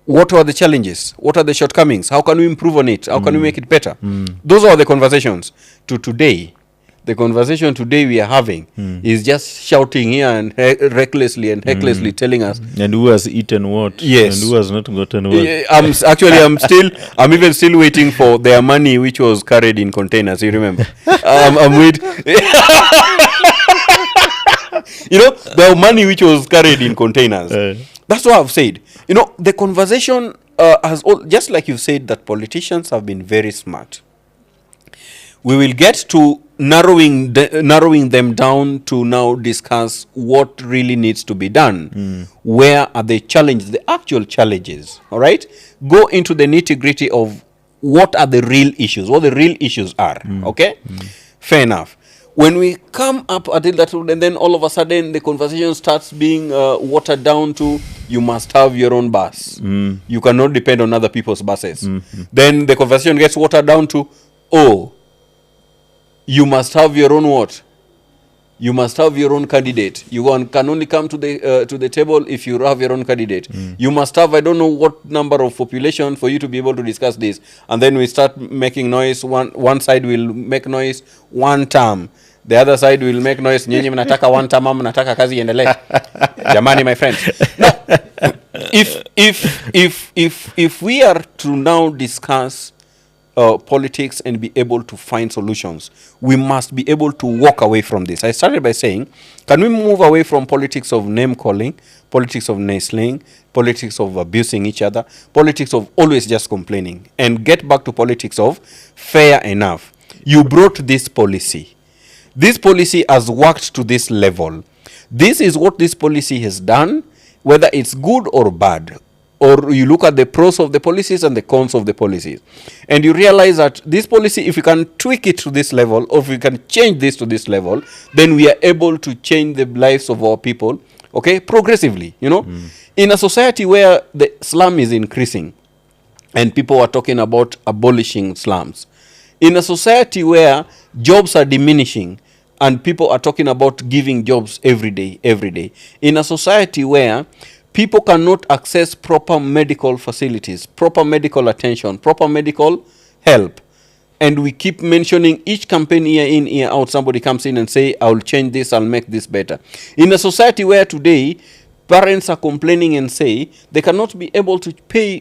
What are the challenges? What are the shortcomings? How can we improve on it? How can we make it better? Those are the conversations. To today, the conversation today we are having is just shouting here and recklessly and hecklessly telling us. And who has eaten what? Yes. And who has not gotten what? I'm even still waiting for their money which was carried in containers. You remember? I'm waiting. The money which was carried in containers. That's what I've said. The conversation just like you said, that politicians have been very smart. We will get to narrowing them down to now discuss what really needs to be done. Where are the challenges, the actual challenges, all right? Go into the nitty-gritty of what are the real issues, what the real issues are, okay? Fair enough. When we come up until that, and then all of a sudden the conversation starts being watered down to, you must have your own bus. You cannot depend on other people's buses. Then the conversation gets watered down to, you must have your own what? You must have your own candidate. You can only come to the table if you have your own candidate. You must have, I don't know what number of population for you to be able to discuss this. And then we start making noise. One side will make noise one term. The other side will make noise. Nyinyi mnataka one term, mnataka kazi iendelee. Jamani, my friends. Now, if we are to now discuss politics and be able to find solutions, we must be able to walk away from this. I started by saying, can we move away from politics of name calling, politics of naysaying, politics of abusing each other, politics of always just complaining, and get back to politics of fair enough? You brought this policy. This policy has worked to this level. This is what this policy has done, whether it's good or bad. Or you look at the pros of the policies and the cons of the policies. And you realize that this policy, if we can tweak it to this level, or if we can change this to this level, then we are able to change the lives of our people, okay, progressively, In a society where the slum is increasing, and people were talking about abolishing slums. In a society where jobs are diminishing and people are talking about giving jobs every day, in a society where people cannot access proper medical facilities, proper medical attention, proper medical help, and we keep mentioning each campaign year in, year out, somebody comes in and say, I'll change this, I'll make this better. In a society where today parents are complaining and say they cannot be able to pay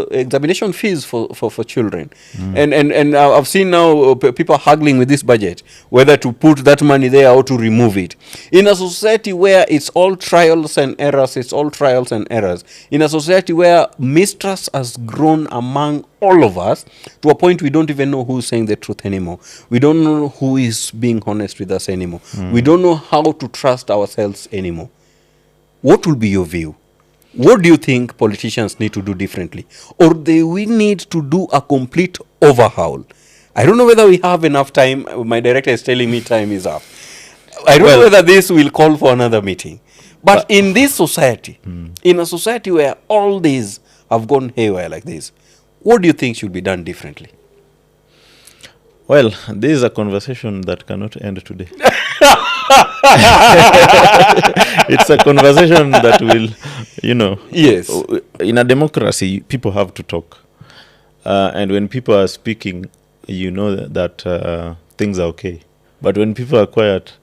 examination fees for children. And I've seen now people haggling with this budget, whether to put that money there or to remove it. In a society where it's all trials and errors, in a society where mistrust has grown among all of us to a point we don't even know who's saying the truth anymore. We don't know who is being honest with us anymore. We don't know how to trust ourselves anymore. What will be your view? What do you think politicians need to do differently? Or we need to do a complete overhaul? I don't know whether we have enough time. My director is telling me time is up. I don't know whether this will call for another meeting. But in this society, in a society where all these have gone haywire like this, what do you think should be done differently? Well, this is a conversation that cannot end today. It's a conversation that will, Yes. In a democracy, people have to talk. And when people are speaking, you know that things are okay. But when people are quiet,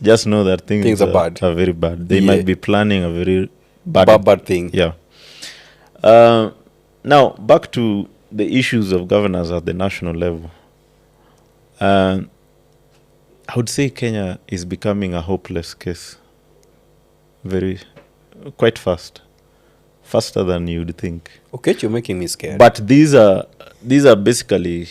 just know that things are bad. Are very bad. They might be planning a very bad thing. Yeah. Now, back to the issues of governance at the national level. I would say Kenya is becoming a hopeless case quite fast, faster than you'd think. Okay, you're making me scared. But these are basically,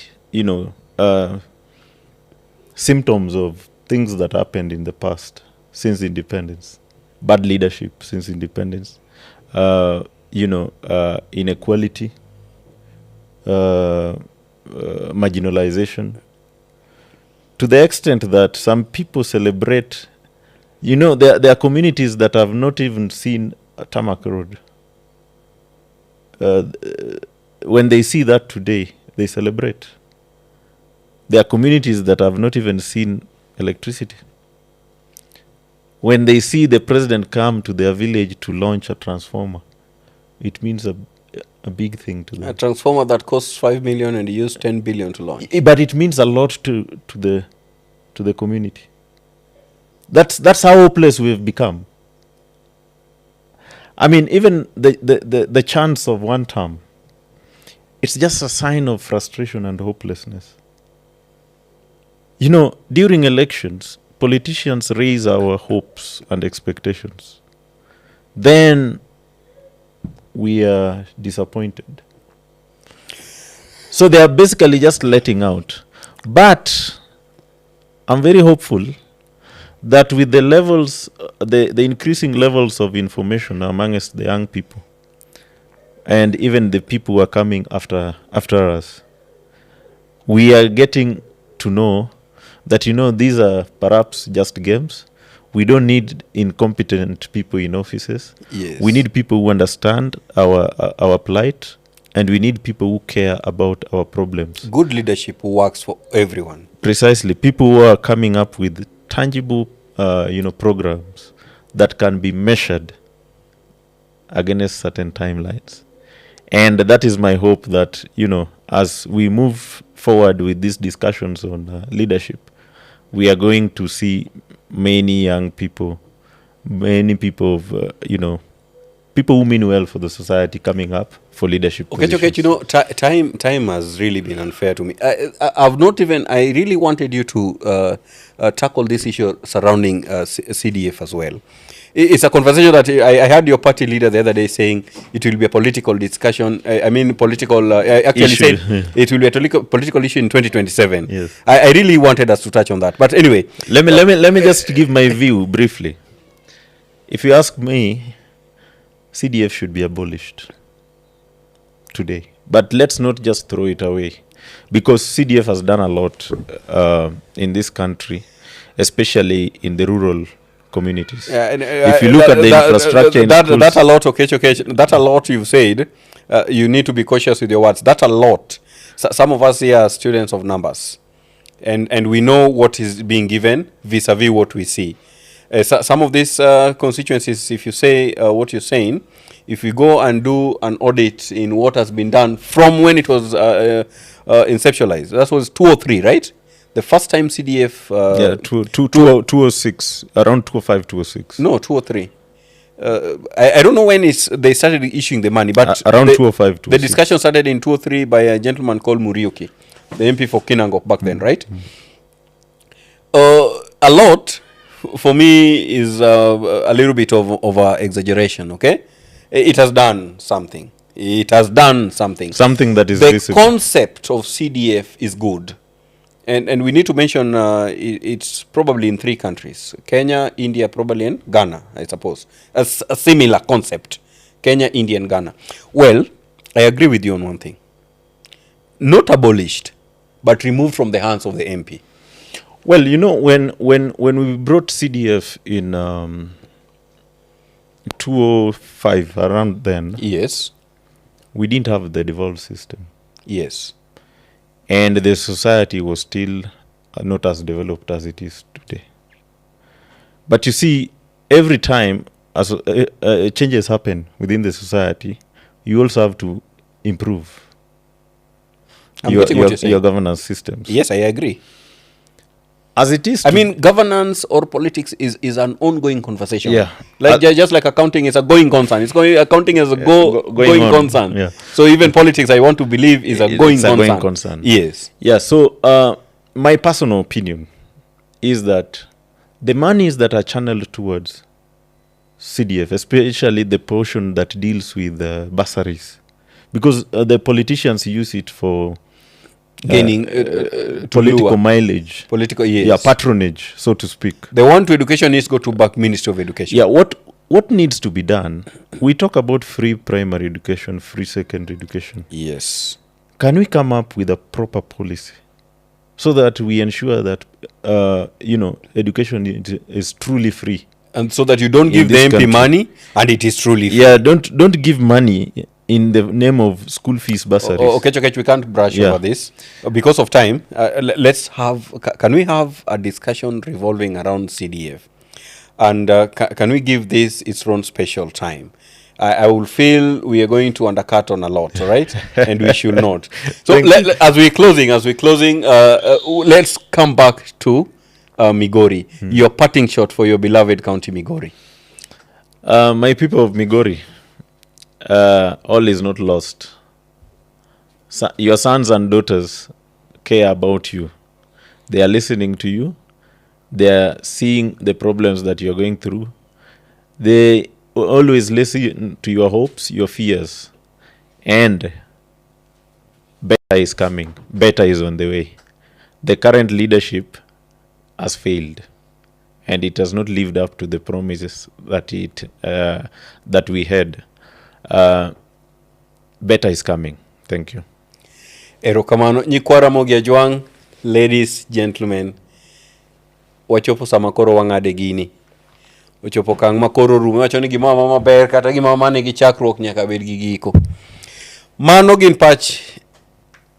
symptoms of things that happened in the past since independence. Bad leadership since independence, inequality, marginalization. To the extent that some people celebrate, there are communities that have not even seen a tarmac road. When they see that today, they celebrate. There are communities that have not even seen electricity. When they see the president come to their village to launch a transformer, it means a big thing to them. A transformer that costs 5 million and used 10 billion to launch. But it means a lot to the community. That's how hopeless we've become. I mean, even the chance of one term, it's just a sign of frustration and hopelessness. During elections, politicians raise our hopes and expectations. Then we are disappointed. So they are basically just letting out. But I'm very hopeful that with the levels, the increasing levels of information amongst the young people, and even the people who are coming after us, we are getting to know that, these are perhaps just games. We don't need incompetent people in offices. Yes. We need people who understand our plight, and we need people who care about our problems. Good leadership works for everyone. Precisely. People who are coming up with tangible, programs that can be measured against certain timelines. And that is my hope that, as we move forward with these discussions on leadership, we are going to see many young people, many people of, people who mean well for the society coming up for leadership positions. Okay, time has really been unfair to me. I really wanted you to tackle this issue surrounding CDF as well. It's a conversation that I heard your party leader the other day saying it will be a political discussion. Actually Issue. said it will be a political issue in 2027. Yes. I really wanted us to touch on that. But anyway. Let me just give my view briefly. If you ask me, CDF should be abolished today. But let's not just throw it away, because CDF has done a lot in this country, especially in the rural communities. And, If you look at the infrastructure in schools, that a lot, okay, that a lot you've said. You need to be cautious with your words. That a lot. Some of us here are students of numbers, and we know what is being given vis-a-vis what we see. Some of these constituencies, if you say what you're saying, if we go and do an audit in what has been done from when it was inceptualized, that was 203, right? The first time CDF... 206, around 205, 206. No, 203. I don't know when they started issuing the money, but around 205, 206. The discussion started in 203 by a gentleman called Murioki, the MP for Kinangop back then, right? A lot, for me, is a little bit of exaggeration, okay? It has done something. It has done something. Something that is the visible. concept of CDF is good. And we need to mention it's probably in 3 countries. Kenya, India, probably, and Ghana, I suppose. A similar concept. Kenya, India, and Ghana. Well, I agree with you on one thing. Not abolished, but removed from the hands of the MP. Well, you know, when we brought CDF in 205, around then, yes, we didn't have the devolved system. Yes. And the society was still not as developed as it is today. But you see, every time as changes happen within the society, you also have to improve your governance systems. Yes, I agree. As it is, I mean, governance or politics is an ongoing conversation. Yeah. Like just like accounting is a going concern. Accounting is a going concern. Yeah. So even politics, I want to believe, is a going concern. Yes. Yeah. So my personal opinion is that the monies that are channeled towards CDF, especially the portion that deals with bursaries, because the politicians use it for gaining political mileage, patronage, so to speak. The one to education needs to go to back Ministry of Education. Yeah, what needs to be done? We talk about free primary education, free secondary education. Yes. Can we come up with a proper policy so that we ensure that education is truly free, and so that you don't give the MP money and it is truly free? Yeah, don't give money in the name of school fees bursaries. Okay, we can't brush over this because of time. Can we have a discussion revolving around CDF, and can we give this its own special time? I will feel we are going to undercut on a lot, right? And we should not. So as we're closing, let's come back to Migori. Your parting shot for your beloved county Migori. My people of Migori, all is not lost. Your sons and daughters care about you. They are listening to you. They are seeing the problems that you're going through. They always listen to your hopes, your fears. And better is coming. Better is on the way. The current leadership has failed, and it has not lived up to the promises that we had. Better is coming. Thank you. Erokamano nyikwara mogia jwang, ladies, gentlemen. Wachopo sama koro wangade gini. Wachopo kang makoro rume wacho ni gimama maber kata gimama nigi chakruok nyaka bed gi giko. Mano gin pach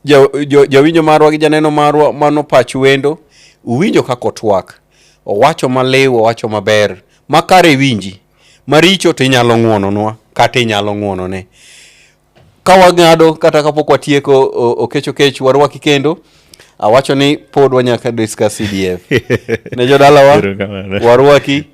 jawinjo marwa gi janeno marwa, mano pach wendo. Uwinjo kako twak. Owacho malew, owacho maber. Makare winji. Maricho tinyalo ng'wononwa kata inyalo ng'wonone. Kawang'ado kata kapok watieko okech warwaki kendo, awacho ni pod wanyaka discuss CDF. Ne jodalawa warwaki,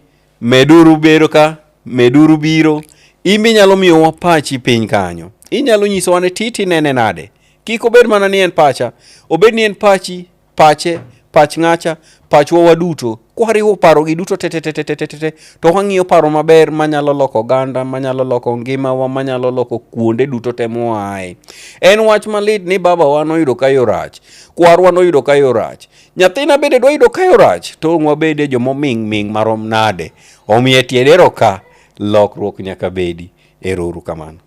meduru bero ka, meduru biro. Imi nyalo miyo wapachi piny kanyo. Inyalo nyiso wane titi nene nade. Kik obed mana ni en pacha, obed ni en pachi, pache, pach ng'acha, pachwa waduto. Kwariwo paro gi duto te to wang'iyo paro maber manyalo loko oganda, manyalo loko ngimawa, manyalo loko kuonde duto te moaye. En wach malit ni baba wa noyudo kayo rach, kwarwa noyudo kayo rach, nyathina bende dwa yudo kayo rach, tong'wa bende jomo ming marom nade. Omiye tiedero ka lokruok nyaka bedi. Ero uru kamano.